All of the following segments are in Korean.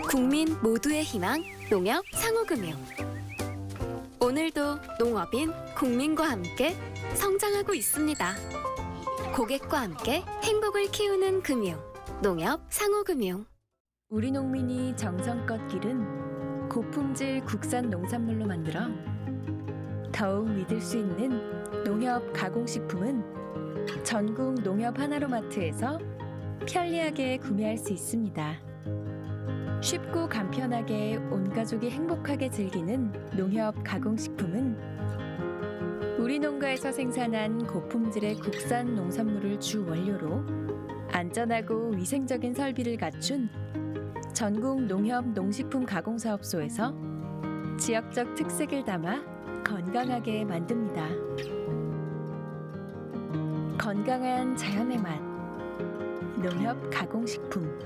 국민 모두의 희망, 농협 상호금융. 오늘도 농업인 국민과 함께 성장하고 있습니다. 고객과 함께 행복을 키우는 금융, 농협 상호금융. 우리 농민이 정성껏 기른 고품질 국산 농산물로 만들어 더욱 믿을 수 있는 농협 가공식품은 전국 농협 하나로마트에서 편리하게 구매할 수 있습니다. 쉽고 간편하게 온 가족이 행복하게 즐기는 농협 가공식품은 우리 농가에서 생산한 고품질의 국산 농산물을 주 원료로 안전하고 위생적인 설비를 갖춘 전국 농협 농식품 가공사업소에서 지역적 특색을 담아 건강하게 만듭니다. 건강한 자연의 맛, 농협 가공식품.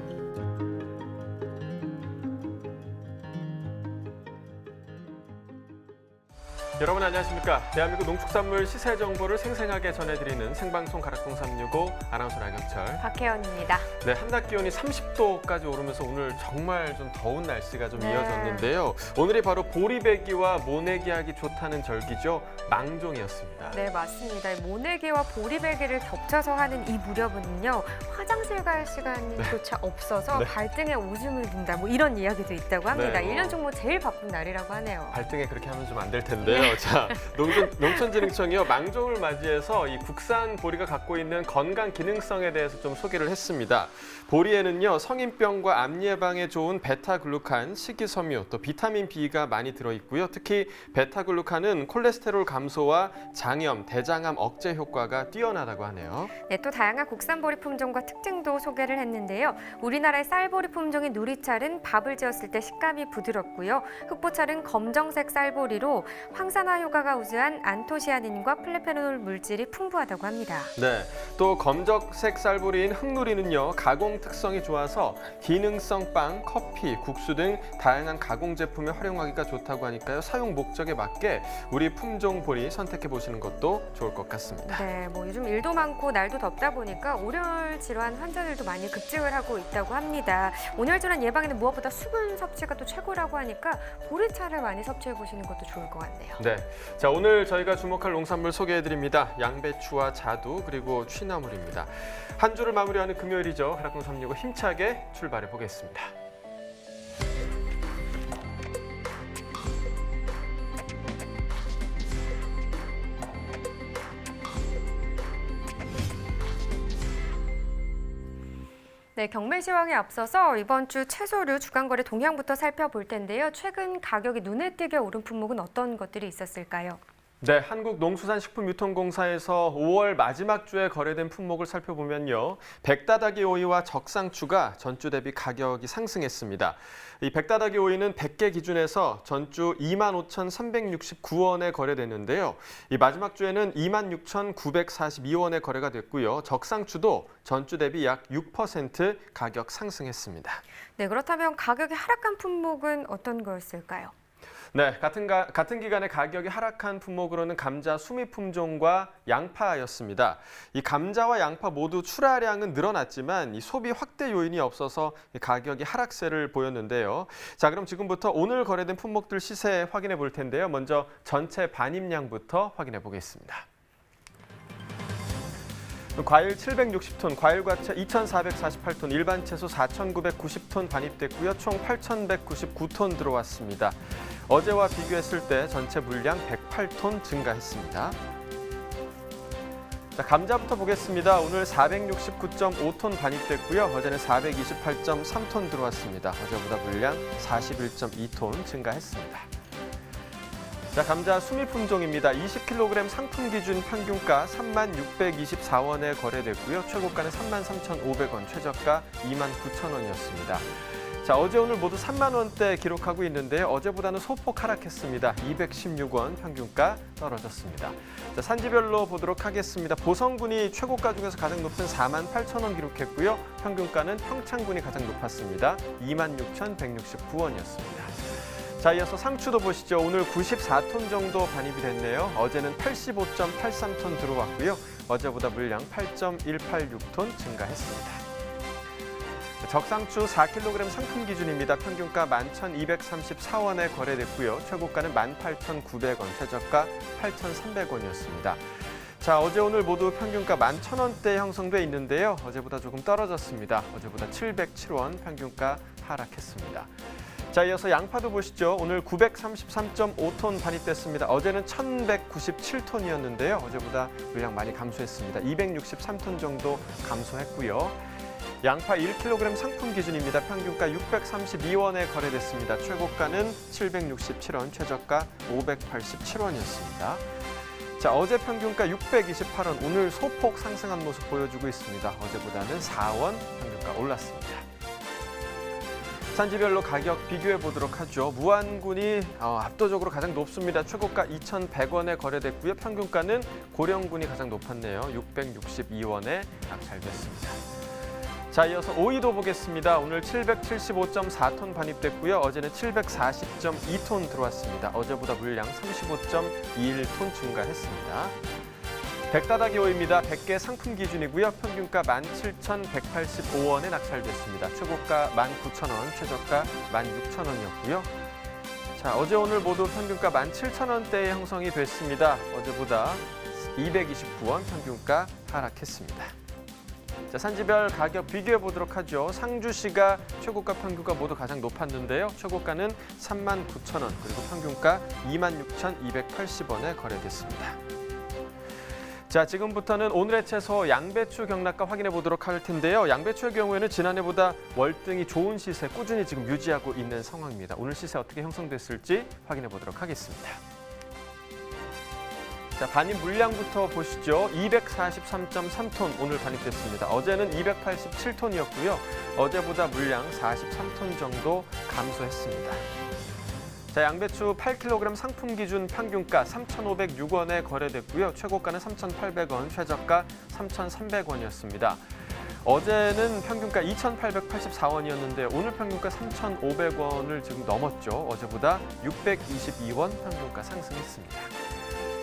여러분 안녕하십니까? 대한민국 농축산물 시세 정보를 생생하게 전해드리는 생방송 가락동 365 아나운서 나경철, 박혜연입니다. 네, 한낮 기온이 30도까지 오르면서 오늘 정말 좀 더운 날씨가 좀 이어졌는데요. 오늘이 바로 보리배기와 모내기하기 좋다는 절기죠. 망종이었습니다. 네, 맞습니다. 모내기와 보리배기를 겹쳐서 하는 이 무렵은요, 화장실 갈 시간조차 없어서 발등에 오줌을 둔다, 뭐 이런 이야기도 있다고 합니다. 네, 1년 중뭐 제일 바쁜 날이라고 하네요. 발등에 그렇게 하면 좀 안 될 텐데요. 자, 농촌진흥청이요, 망종을 맞이해서 이 국산 보리가 갖고 있는 건강 기능성에 대해서 좀 소개를 했습니다. 보리에는요, 성인병과 암 예방에 좋은 베타글루칸, 식이섬유, 또 비타민 B가 많이 들어있고요. 특히 베타글루칸은 콜레스테롤 감소와 장염, 대장암 억제 효과가 뛰어나다고 하네요. 네, 또 다양한 국산 보리 품종과 특징도 소개를 했는데요. 우리나라의 쌀보리 품종인 누리찰은 밥을 지었을 때 식감이 부드럽고요. 흑보찰은 검정색 쌀보리로 황산화 효과가 우수한 안토시아닌과 플레페놀 물질이 풍부하다고 합니다. 네, 또 검정색 쌀보리인 흑누리는요, 가공 특성이 좋아서 기능성 빵, 커피, 국수 등 다양한 가공 제품에 활용하기가 좋다고 하니까요. 사용 목적에 맞게 우리 품종 보리 선택해 보시는 것도 좋을 것 같습니다. 네, 뭐 요즘 일도 많고 날도 덥다 보니까 온열 질환 환자들도 많이 급증을 하고 있다고 합니다. 온열 질환 예방에는 무엇보다 수분 섭취가 또 최고라고 하니까 보리차를 많이 섭취해 보시는 것도 좋을 것 같네요. 네, 자, 오늘 저희가 주목할 농산물 소개해드립니다. 양배추와 자두 그리고 취나물입니다. 한 주를 마무리하는 금요일이죠. 가락동 365 힘차게 출발해 보겠습니다. 네, 경매 시황에 앞서서 이번 주 채소류 주간거래 동향부터 살펴볼 텐데요. 최근 가격이 눈에 띄게 오른 품목은 어떤 것들이 있었을까요? 네, 한국농수산식품유통공사에서 5월 마지막 주에 거래된 품목을 살펴보면요. 백다다기 오이와 적상추가 전주 대비 가격이 상승했습니다. 이 백다다기 오이는 100개 기준에서 전주 25,369원에 거래됐는데요. 이 마지막 주에는 26,942원에 거래가 됐고요. 적상추도 전주 대비 약 6% 가격 상승했습니다. 네, 그렇다면 가격이 하락한 품목은 어떤 거였을까요? 네, 같은 기간에 가격이 하락한 품목으로는 감자 수미 품종과 양파였습니다. 이 감자와 양파 모두 출하량은 늘어났지만 이 소비 확대 요인이 없어서 가격이 하락세를 보였는데요. 자, 그럼 지금부터 오늘 거래된 품목들 시세 확인해 볼 텐데요. 먼저 전체 반입량부터 확인해 보겠습니다. 과일 760톤, 과일과채 2,448톤, 일반 채소 4,990톤 반입됐고요. 총 8,199톤 들어왔습니다. 어제와 비교했을 때 전체 물량 108톤 증가했습니다. 자, 감자부터 보겠습니다. 오늘 469.5톤 반입됐고요. 어제는 428.3톤 들어왔습니다. 어제보다 물량 41.2톤 증가했습니다. 자, 감자 수미 품종입니다. 20kg 상품 기준 평균가 36,624원에 거래됐고요. 최고가는 33,500원, 최저가 29,000원이었습니다. 자, 어제 오늘 모두 3만 원대 기록하고 있는데요. 어제보다는 소폭 하락했습니다. 216원 평균가 떨어졌습니다. 자, 산지별로 보도록 하겠습니다. 보성군이 최고가 중에서 가장 높은 48,000원 기록했고요. 평균가는 평창군이 가장 높았습니다. 26,169원이었습니다. 자, 이어서 상추도 보시죠. 오늘 94톤 정도 반입이 됐네요. 어제는 85.83톤 들어왔고요. 어제보다 물량 8.186톤 증가했습니다. 적상추 4kg 상품 기준입니다. 평균가 11,234원에 거래됐고요. 최고가는 18,900원, 최저가 8,300원이었습니다. 자, 어제 오늘 모두 평균가 11,000원대 형성돼 있는데요. 어제보다 조금 떨어졌습니다. 어제보다 707원 평균가 하락했습니다. 자, 이어서 양파도 보시죠. 오늘 933.5톤 반입됐습니다. 어제는 1,197톤이었는데요. 어제보다 물량 많이 감소했습니다. 263톤 정도 감소했고요. 양파 1kg 상품 기준입니다. 평균가 632원에 거래됐습니다. 최고가는 767원, 최저가 587원이었습니다. 자, 어제 평균가 628원, 오늘 소폭 상승한 모습 보여주고 있습니다. 어제보다는 4원 평균가 올랐습니다. 산지별로 가격 비교해 보도록 하죠. 무안군이 압도적으로 가장 높습니다. 최고가 2,100원에 거래됐고요. 평균가는 고령군이 가장 높았네요. 662원에 낙찰됐습니다. 자, 이어서 오이도 보겠습니다. 오늘 775.4톤 반입됐고요. 어제는 740.2톤 들어왔습니다. 어제보다 물량 35.21톤 증가했습니다. 백다다기 오이입니다. 100개 상품 기준이고요. 평균가 17,185원에 낙찰됐습니다. 최고가 19,000원, 최저가 16,000원이었고요. 자, 어제 오늘 모두 평균가 17,000원대에 형성이 됐습니다. 어제보다 229원 평균가 하락했습니다. 자, 산지별 가격 비교해 보도록 하죠. 상주시가 최고가 평균가 모두 가장 높았는데요. 최고가는 39,000원, 그리고 평균가 26,280원에 거래됐습니다. 자, 지금부터는 오늘의 채소 양배추 경락가 확인해 보도록 할 텐데요. 양배추의 경우에는 지난해보다 월등히 좋은 시세 꾸준히 지금 유지하고 있는 상황입니다. 오늘 시세 어떻게 형성됐을지 확인해 보도록 하겠습니다. 자, 반입 물량부터 보시죠. 243.3톤 오늘 반입됐습니다. 어제는 287톤이었고요. 어제보다 물량 43톤 정도 감소했습니다. 자, 양배추 8kg 상품 기준 평균가 3,506원에 거래됐고요. 최고가는 3,800원, 최저가 3,300원이었습니다. 어제는 평균가 2,884원이었는데 오늘 평균가 3,500원을 지금 넘었죠. 어제보다 622원 평균가 상승했습니다.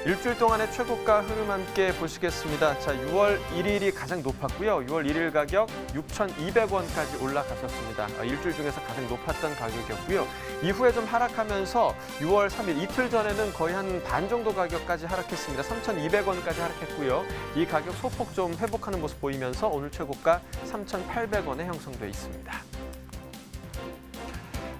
일주일 동안의 최고가 흐름 함께 보시겠습니다. 자, 6월 1일이 가장 높았고요. 6월 1일 가격 6,200원까지 올라갔었습니다. 일주일 중에서 가장 높았던 가격이었고요. 이후에 좀 하락하면서 6월 3일 이틀 전에는 거의 한 반 정도 가격까지 하락했습니다. 3,200원까지 하락했고요. 이 가격 소폭 좀 회복하는 모습 보이면서 오늘 최고가 3,800원에 형성돼 있습니다.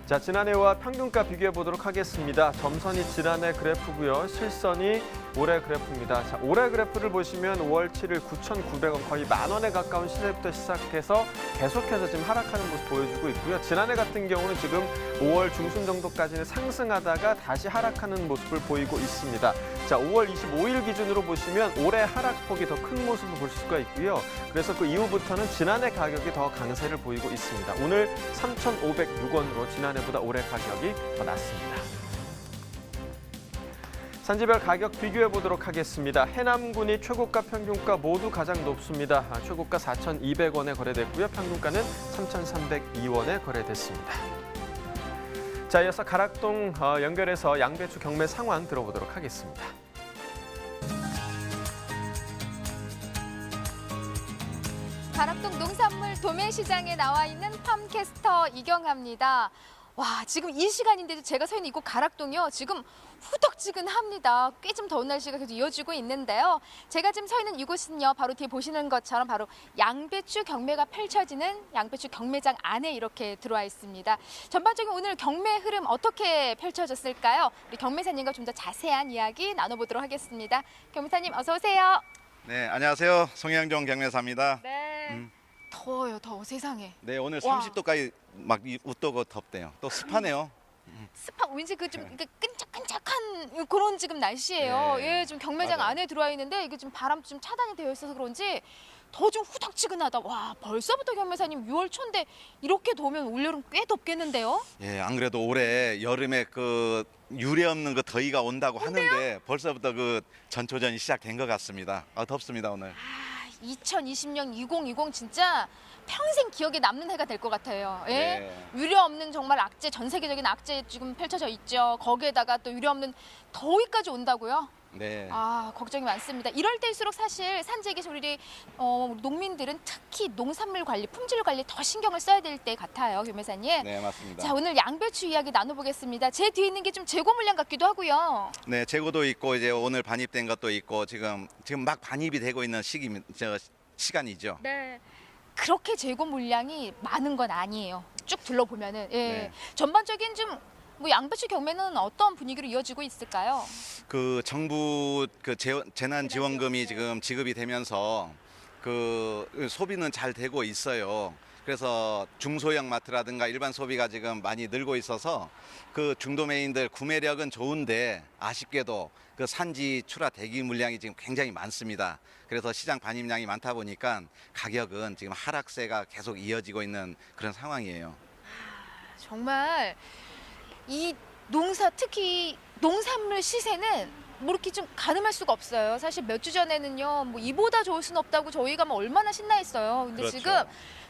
자, 지난해와 평균가 비교해 보도록 하겠습니다. 점선이 지난해 그래프고요. 실선이 올해 그래프입니다. 자, 올해 그래프를 보시면 5월 7일 9,900원, 거의 10,000원에 가까운 시세부터 시작해서 계속해서 지금 하락하는 모습 보여주고 있고요. 지난해 같은 경우는 지금 5월 중순 정도까지는 상승하다가 다시 하락하는 모습을 보이고 있습니다. 자, 5월 25일 기준으로 보시면 올해 하락폭이 더 큰 모습을 볼 수가 있고요. 그래서 그 이후부터는 지난해 가격이 더 강세를 보이고 있습니다. 오늘 3,506원으로 지난해보다 올해 가격이 더 낮습니다. 산지별 가격 비교해 보도록 하겠습니다. 해남군이 최고가 평균가 모두 가장 높습니다. 최고가 4,200원에 거래됐고요. 평균가는 3,302원에 거래됐습니다. 자, 이어서 가락동 연결해서 양배추 경매 상황 들어보도록 하겠습니다. 가락동 농산물 도매시장에 나와 있는 팜캐스터 이경아입니다. 와, 지금 이 시간인데도 제가 서 있는 이곳 가락동이요. 지금 후덕지근합니다. 꽤 좀 더운 날씨가 계속 이어지고 있는데요. 제가 지금 서 있는 이곳은요. 바로 뒤에 보시는 것처럼 바로 양배추 경매가 펼쳐지는 양배추 경매장 안에 이렇게 들어와 있습니다. 전반적인 오늘 경매 흐름 어떻게 펼쳐졌을까요? 우리 경매사님과 좀 더 자세한 이야기 나눠보도록 하겠습니다. 경매사님 어서 오세요. 네, 안녕하세요. 송영종 경매사입니다. 네. 더워요, 더워 세상에. 네, 오늘 와. 30도까지 막 웃도고 덥대요. 또 습하네요. 습하 왠지 그 좀 끈적끈적한 그런 지금 날씨예요. 네. 예, 지금 경매장 맞아요. 안에 들어와 있는데 이게 좀 바람 좀 차단이 되어 있어서 그런지 더 좀 후덕지근하다. 와, 벌써부터 경매사님 6월 초인데 이렇게 더우면 올여름 꽤 덥겠는데요? 예, 안 그래도 올해 여름에 그 유례 없는 그 더위가 온다고 하는데 벌써부터 그 전초전이 시작된 것 같습니다. 덥습니다 오늘. 2020년 2020 진짜 평생 기억에 남는 해가 될 것 같아요. 예? 네. 유례 없는 정말 악재, 전 세계적인 악재 지금 펼쳐져 있죠. 거기에다가 또 유례 없는 더위까지 온다고요? 네. 아, 걱정이 많습니다. 이럴 때일수록 사실 산지에 계신 우리 농민들은 특히 농산물 관리, 품질 관리 더 신경을 써야 될 때 같아요, 교매사님. 네, 맞습니다. 자, 오늘 양배추 이야기 나눠보겠습니다. 제 뒤에 있는 게 좀 재고 물량 같기도 하고요. 네, 재고도 있고 이제 오늘 반입된 것도 있고 지금 막 반입이 되고 있는 시간이죠. 네. 그렇게 재고 물량이 많은 건 아니에요. 쭉 둘러보면은. 예. 네. 전반적인 좀 뭐 양배추 경매는 어떤 분위기로 이어지고 있을까요? 그 정부 그 재난 지원금이 지금 지급이 되면서 그 소비는 잘 되고 있어요. 그래서 중소형 마트라든가 일반 소비가 지금 많이 늘고 있어서 그 중도매인들 구매력은 좋은데 아쉽게도 그 산지 출하 대기 물량이 지금 굉장히 많습니다. 그래서 시장 반입량이 많다 보니까 가격은 지금 하락세가 계속 이어지고 있는 그런 상황이에요. 정말 이 농사, 특히 농산물 시세는 뭐 이렇게 좀 가늠할 수가 없어요. 사실 몇 주 전에는요, 뭐 이보다 좋을 수는 없다고 저희가 뭐 얼마나 신나했어요. 근데 그렇죠. 지금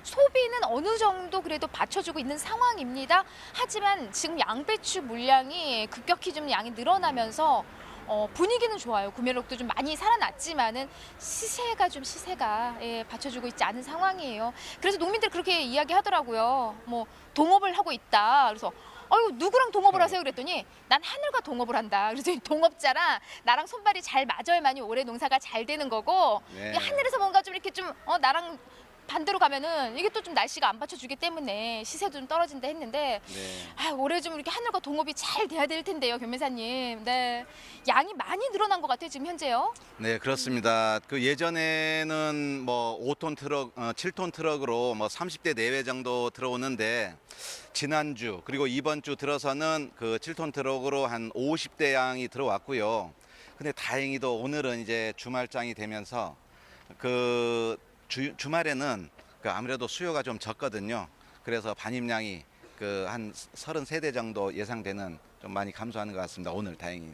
소비는 어느 정도 그래도 받쳐주고 있는 상황입니다. 하지만 지금 양배추 물량이 급격히 좀 양이 늘어나면서 분위기는 좋아요. 구매력도 좀 많이 살아났지만은 시세가 받쳐주고 있지 않은 상황이에요. 그래서 농민들 그렇게 이야기하더라고요. 뭐 동업을 하고 있다. 그래서 아유, 누구랑 동업을 하세요? 그랬더니 난 하늘과 동업을 한다. 그래서 동업자랑 나랑 손발이 잘 맞아야만이 올해 농사가 잘 되는 거고 네. 이 하늘에서 뭔가 좀 이렇게 좀 나랑 반대로 가면은 이게 또 좀 날씨가 안 받쳐주기 때문에 시세도 좀 떨어진다 했는데 네. 올해 좀 이렇게 하늘과 동업이 잘 돼야 될 텐데요, 교매사님. 네, 양이 많이 늘어난 것 같아요, 지금 현재요. 네, 그렇습니다. 그 예전에는 뭐 5톤 트럭, 7톤 트럭으로 뭐 30대 내외 정도 들어오는데 지난주 그리고 이번 주 들어서는 그 7톤 트럭으로 한 50대 양이 들어왔고요. 근데 다행히도 오늘은 이제 주말장이 되면서 그 주말에는 그 아무래도 수요가 좀 적거든요. 그래서 반입량이 그 한 33대 정도 예상되는 좀 많이 감소하는 것 같습니다. 오늘 다행히.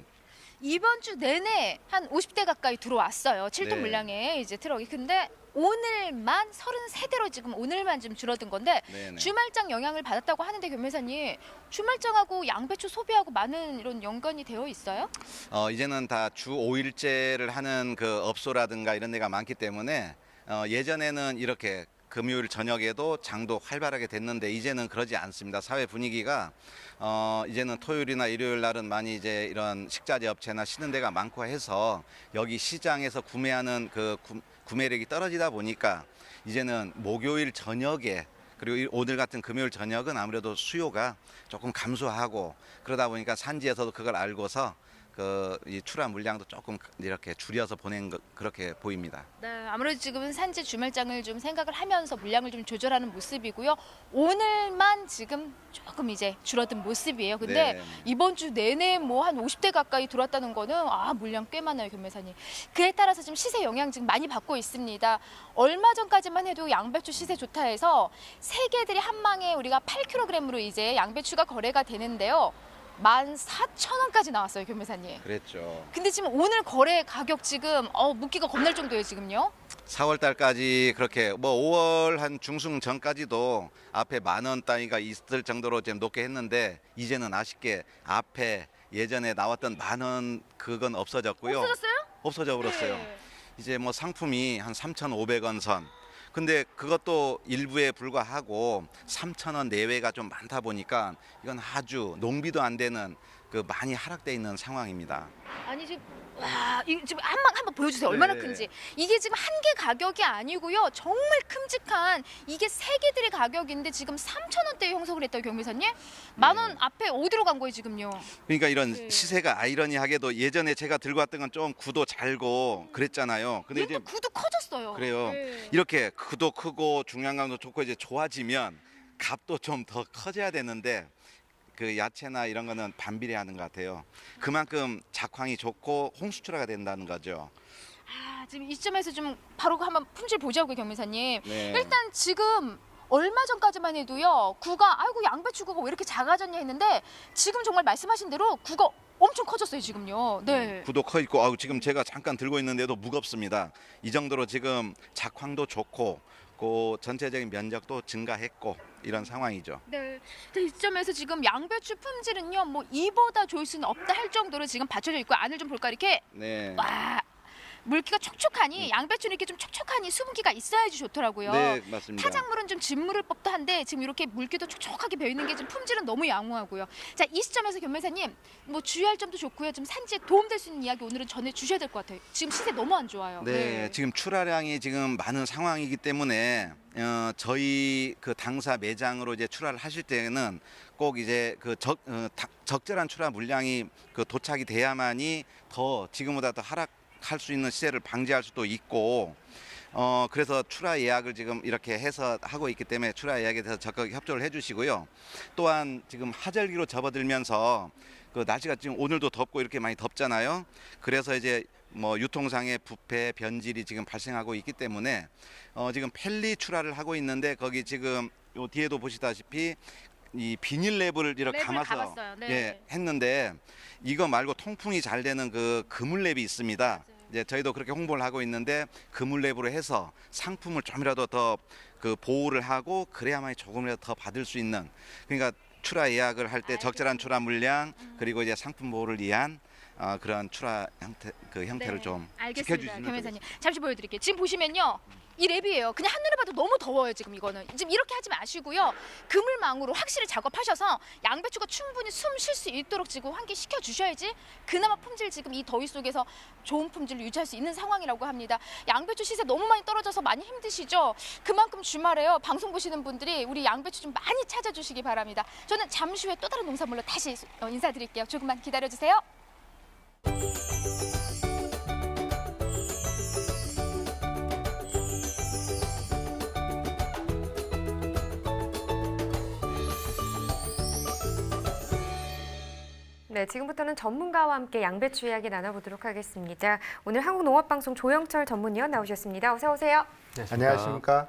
이번 주 내내 한 50대 가까이 들어왔어요. 7톤 네. 물량의 이제 트럭이. 근데 오늘만 33대로 지금 오늘만 좀 줄어든 건데 네네. 주말장 영향을 받았다고 하는데 교매사님, 주말장하고 양배추 소비하고 많은 이런 연관이 되어 있어요? 이제는 다 주 5일제를 하는 그 업소라든가 이런 데가 많기 때문에 예전에는 이렇게 금요일 저녁에도 장도 활발하게 됐는데 이제는 그러지 않습니다. 사회 분위기가 이제는 토요일이나 일요일 날은 많이 이제 이런 식자재 업체나 쉬는 데가 많고 해서 여기 시장에서 구매하는 그 구매력이 떨어지다 보니까 이제는 목요일 저녁에 그리고 오늘 같은 금요일 저녁은 아무래도 수요가 조금 감소하고 그러다 보니까 산지에서도 그걸 알고서 이 출하 물량도 조금 이렇게 줄여서 보낸 그렇게 보입니다. 네, 아무래도 지금은 산지 주말장을 좀 생각을 하면서 물량을 좀 조절하는 모습이고요. 오늘만 지금 조금 이제 줄어든 모습이에요. 근데 네. 이번 주 내내 뭐 한 50대 가까이 들어왔다는 거는 물량 꽤 많아요, 교매사님. 그에 따라서 지금 시세 영향 지금 많이 받고 있습니다. 얼마 전까지만 해도 양배추 시세 좋다 해서 세 개들이 한 망에 우리가 8kg으로 이제 양배추가 거래가 되는데요. 14,000원까지 나왔어요, 교매사님. 그랬죠. 근데 지금 오늘 거래 가격 지금 묻기가 겁날 정도예요, 지금요. 4월 달까지 그렇게 뭐 5월 한 중순 전까지도 앞에 10,000원 따위가 있을 정도로 좀 높게 했는데 이제는 아쉽게 앞에 예전에 나왔던 10,000원 그건 없어졌고요. 없어졌어요? 없어져 버렸어요. 네. 이제 뭐 상품이 한 3,500원 선. 근데 그것도 일부에 불과하고 3,000원 내외가 좀 많다 보니까 이건 아주 농비도 안 되는 그 많이 하락돼 있는 상황입니다. 아니 지금 이거 지금 한번 보여주세요. 얼마나 네. 큰지. 이게 지금 한 개 가격이 아니고요. 정말 큼직한 이게 세 개들의 가격인데 지금 3,000원대에 형성을 했다고 경매사님? 10,000원 앞에 어디로 간 거예요 지금요? 그러니까 이런 네. 시세가 아이러니하게도 예전에 제가 들고 왔던 건 좀 구도 잘고 그랬잖아요. 근데 이것도 구도 커졌어요. 그래요. 네. 이렇게 구도 크고 중량감도 좋고 이제 좋아지면 값도 좀 더 커져야 되는데 그 야채나 이런 거는 반비례하는 것 같아요. 그만큼 작황이 좋고 홍수출하가 된다는 거죠. 지금 이 점에서 좀 바로 한번 품질 보자고요, 경매사님. 네. 일단 지금 얼마 전까지만 해도요. 구가 아이고 양배추 구가 왜 이렇게 작아졌냐 했는데 지금 정말 말씀하신 대로 구가 엄청 커졌어요, 지금요. 네. 구도 커 있고 지금 제가 잠깐 들고 있는데도 무겁습니다. 이 정도로 지금 작황도 좋고 그 전체적인 면적도 증가했고 이런 상황이죠. 네. 이 시점에서 지금 양배추 품질은요, 뭐 이보다 좋을 수는 없다 할 정도로 지금 받쳐져 있고 안을 좀 볼까 이렇게 네. 와 물기가 촉촉하니 양배추는 이렇게 좀 촉촉하니 수분기가 있어야지 좋더라고요. 네, 맞습니다. 타작물은 좀 짓무를 법도 한데 지금 이렇게 물기도 촉촉하게 배어 있는 게 지금 품질은 너무 양호하고요. 자, 이 시점에서 견매사님 뭐 주의할 점도 좋고요. 좀 산지에 도움될 수 있는 이야기 오늘은 전해 주셔야 될 것 같아요. 지금 시세 너무 안 좋아요. 네, 지금 출하량이 지금 많은 상황이기 때문에 저희 그 당사 매장으로 이제 출하를 하실 때는 꼭 이제 그 적절한 출하 물량이 그 도착이 돼야만이 더 지금보다 더 하락할 수 있는 시세를 방지할 수도 있고 그래서 출하 예약을 지금 이렇게 해서 하고 있기 때문에 출하 예약에 대해서 적극 협조를 해주시고요. 또한 지금 하절기로 접어들면서 그 날씨가 지금 오늘도 덥고 이렇게 많이 덥잖아요. 그래서 이제 뭐 유통상의 부패, 변질이 지금 발생하고 있기 때문에 지금 펠리 출하를 하고 있는데 거기 지금 요 뒤에도 보시다시피 이 비닐 랩을 이렇게 랩을 감아서 감았어요. 네. 예, 했는데 이거 말고 통풍이 잘 되는 그 그물랩이 있습니다. 이제 저희도 그렇게 홍보를 하고 있는데 그물랩으로 해서 상품을 좀이라도 더 그 보호를 하고 그래야만이 조금이라도 더 받을 수 있는, 그러니까 출하 예약을 할 때 적절한 출하 물량 그리고 이제 상품 보호를 위한 그런 출하 형태를 좀 알겠습니다. 지켜주시면 견매사님 잠시 보여드릴게요. 지금 보시면요. 이 랩이에요. 그냥 한눈에 봐도 너무 더워요. 지금 이거는. 지금 이렇게 하지 마시고요. 그물망으로 확실히 작업하셔서 양배추가 충분히 숨 쉴 수 있도록 지금 환기시켜 주셔야지 그나마 품질 지금 이 더위 속에서 좋은 품질을 유지할 수 있는 상황이라고 합니다. 양배추 시세 너무 많이 떨어져서 많이 힘드시죠? 그만큼 주말에요. 방송 보시는 분들이 우리 양배추 좀 많이 찾아주시기 바랍니다. 저는 잠시 후에 또 다른 농산물로 다시 인사드릴게요. 조금만 기다려주세요. 네, 지금부터는 전문가와 함께 양배추 이야기 나눠보도록 하겠습니다. 오늘 한국농업방송 조영철 전문위원 나오셨습니다. 어서 오세요. 네, 안녕하십니까?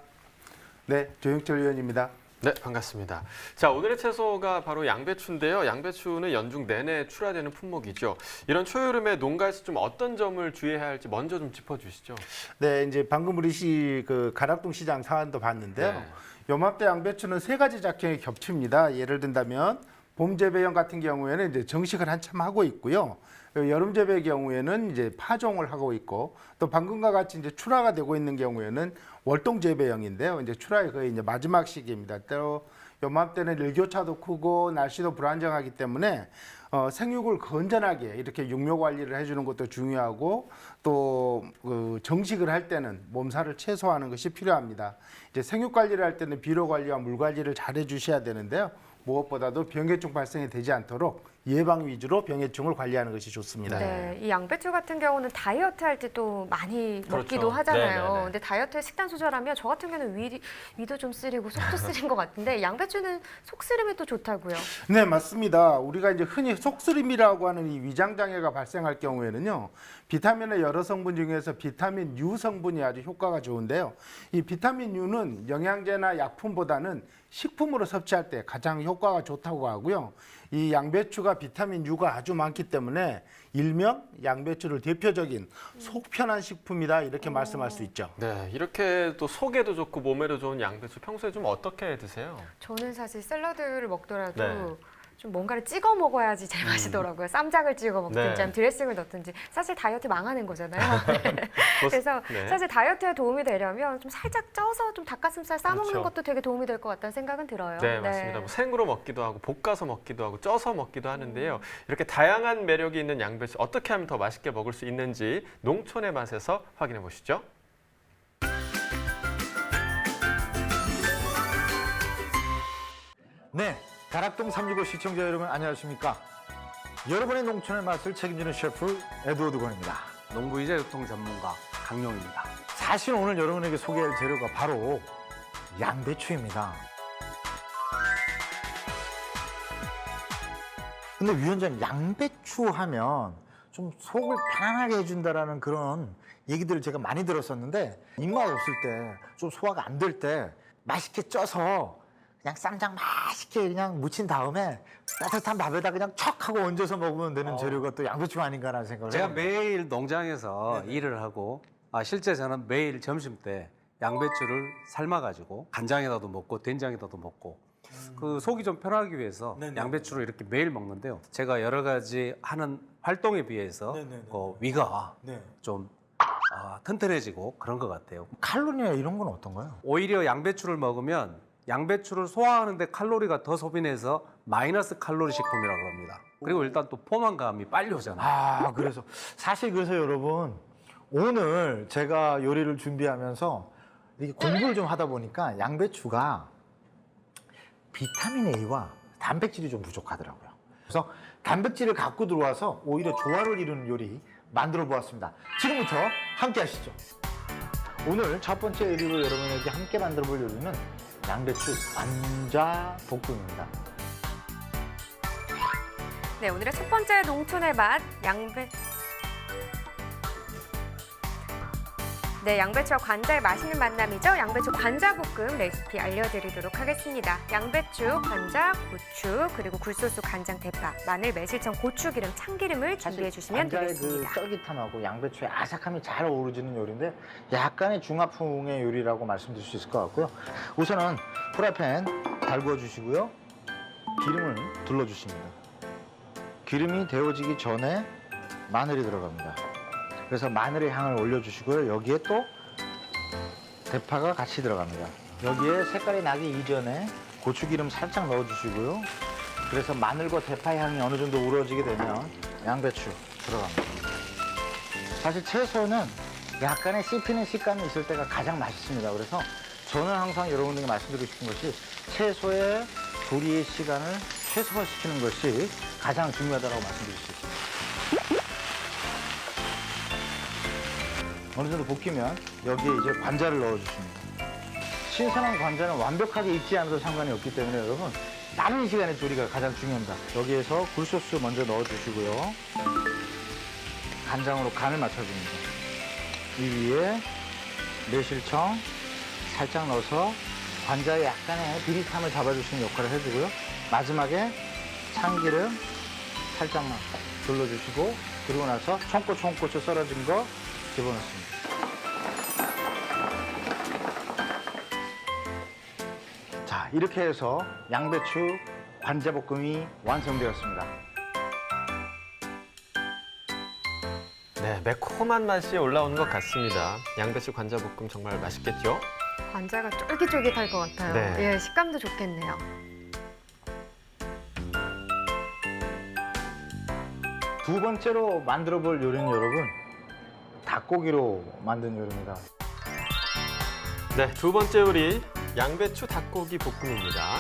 네, 조영철 위원입니다. 네, 반갑습니다. 자, 오늘의 채소가 바로 양배추인데요. 양배추는 연중 내내 출하되는 품목이죠. 이런 초여름에 농가에서 좀 어떤 점을 주의해야 할지 먼저 좀 짚어주시죠. 네, 이제 방금 우리 그 가락동 시장 사안도 봤는데요. 네. 요맘때 양배추는 세 가지 작경이 겹칩니다. 예를 든다면 봄 재배용 같은 경우에는 이제 정식을 한참 하고 있고요. 여름 재배의 경우에는 이제 파종을 하고 있고, 또 방금과 같이 이제 출하가 되고 있는 경우에는 월동 재배용인데요. 이제 출하의 거의 이제 마지막 시기입니다. 또 요맘때는 일교차도 크고 날씨도 불안정하기 때문에 생육을 건전하게 이렇게 육묘 관리를 해주는 것도 중요하고, 또 그 정식을 할 때는 몸살을 최소화하는 것이 필요합니다. 이제 생육 관리를 할 때는 비료 관리와 물 관리를 잘 해주셔야 되는데요. 무엇보다도 병해충 발생이 되지 않도록 예방 위주로 병해충을 관리하는 것이 좋습니다. 네, 이 양배추 같은 경우는 다이어트 할 때 또 많이 그렇죠. 먹기도 하잖아요. 네네네. 근데 다이어트에 식단 조절하면 저 같은 경우는 위도 좀 쓰리고 속도 쓰린 것 같은데 양배추는 속 쓰림에 또 좋다고요. 네, 맞습니다. 우리가 이제 흔히 속쓰림이라고 하는 이 위장 장애가 발생할 경우에는요, 비타민의 여러 성분 중에서 비타민 U 성분이 아주 효과가 좋은데요. 이 비타민 U는 영양제나 약품보다는 식품으로 섭취할 때 가장 효과가 좋다고 하고요. 이 양배추가 비타민 U가 아주 많기 때문에 일명 양배추를 대표적인 속 편한 식품이다 이렇게 말씀할 수 있죠. 네, 이렇게 또 속에도 좋고 몸에도 좋은 양배추 평소에 좀 어떻게 드세요? 저는 사실 샐러드를 먹더라도 네. 좀 뭔가를 찍어 먹어야지 제일 맛있더라고요. 쌈장을 찍어 먹든지 네. 아니면 드레싱을 넣든지. 사실 다이어트 망하는 거잖아요. 네. 그래서 네. 사실 다이어트에 도움이 되려면 좀 살짝 쪄서 좀 닭가슴살 싸먹는 그렇죠. 것도 되게 도움이 될 것 같다는 생각은 들어요. 네, 맞습니다. 뭐 생으로 먹기도 하고 볶아서 먹기도 하고 쪄서 먹기도 하는데요. 이렇게 다양한 매력이 있는 양배추 어떻게 하면 더 맛있게 먹을 수 있는지 농촌의 맛에서 확인해 보시죠. 네, 가락동 365 시청자 여러분 안녕하십니까? 여러분의 농촌의 맛을 책임지는 셰프 에드워드 권입니다. 농부이자 유통 전문가 강용입니다. 사실 오늘 여러분에게 소개할 재료가 바로 양배추입니다. 근데 위원장님, 양배추 하면 좀 속을 편안하게 해준다라는 그런 얘기들을 제가 많이 들었었는데 입맛 없을 때, 좀 소화가 안 될 때 맛있게 쪄서 그냥 쌈장 맛있게 그냥 무친 다음에 따뜻한 밥에다 그냥 척 하고 얹어서 먹으면 되는 재료가 또 양배추가 아닌가라는 생각을 제가 해요. 매일 농장에서 일을 하고 실제 저는 매일 점심 때 양배추를 삶아가지고 간장에다도 먹고 된장에다도 먹고 그 속이 좀 편하기 위해서 양배추를 이렇게 매일 먹는데요. 제가 여러 가지 하는 활동에 비해서 위가 좀 튼튼해지고 그런 것 같아요. 칼로리나 이런 건 어떤가요? 오히려 양배추를 먹으면 양배추를 소화하는데 칼로리가 더 소비돼서 마이너스 칼로리 식품이라고 합니다. 그리고 일단 또 포만감이 빨리 오잖아요. 그래서 사실 그래서 여러분 오늘 제가 요리를 준비하면서 이렇게 공부를 좀 하다 보니까 양배추가 비타민 A와 단백질이 좀 부족하더라고요. 그래서 단백질을 갖고 들어와서 오히려 조화를 이루는 요리 만들어 보았습니다. 지금부터 함께 하시죠. 오늘 첫 번째 요리로 여러분에게 함께 만들어 볼 요리는 양배추 관자 볶음입니다. 네, 오늘의 첫 번째 농촌의 맛 양배추와 관자의 맛있는 만남이죠. 양배추 관자볶음 레시피 알려드리도록 하겠습니다. 양배추, 관자, 고추, 그리고 굴소스, 간장, 대파, 마늘, 매실청, 고추기름, 참기름을 준비해 주시면 관자의 되겠습니다. 그 쫄깃함하고 양배추의 아삭함이 잘 어우러지는 요리인데 약간의 중화풍의 요리라고 말씀드릴 수 있을 것 같고요. 우선은 프라이팬 달구어 주시고요. 기름을 둘러주십니다. 기름이 데워지기 전에 마늘이 들어갑니다. 그래서 마늘의 향을 올려주시고요. 여기에 또 대파가 같이 들어갑니다. 여기에 색깔이 나기 이전에 고추기름 살짝 넣어주시고요. 그래서 마늘과 대파의 향이 어느 정도 우러지게 되면 양배추 들어갑니다. 사실 채소는 약간의 씹히는 식감이 있을 때가 가장 맛있습니다. 그래서 저는 항상 여러분들에게 말씀드리고 싶은 것이 채소의 조리의 시간을 최소화시키는 것이 가장 중요하다고 말씀드릴 수 있습니다. 어느 정도 볶이면 여기에 이제 관자를 넣어주십니다. 신선한 관자는 완벽하게 익지 않아도 상관이 없기 때문에 여러분 빠른 시간의 조리가 가장 중요합니다. 여기에서 굴소스 먼저 넣어주시고요. 간장으로 간을 맞춰줍니다. 이 위에 매실청 살짝 넣어서 관자에 약간의 비릿함을 잡아주시는 역할을 해주고요. 마지막에 참기름 살짝만 둘러주시고 그리고 나서 청고추 썰어진 거 집어넣습니다. 자, 이렇게 해서 양배추 관자볶음이 완성되었습니다. 네, 매콤한 맛이 올라오는 것 같습니다. 양배추 관자볶음 정말 맛있겠죠? 관자가 쫄깃쫄깃할 것 같아요. 네. 예, 식감도 좋겠네요. 두 번째로 만들어 볼 요리는 여러분 닭고기로 만든 요리입니다. 네, 두 번째 요리 양배추 닭고기 볶음입니다.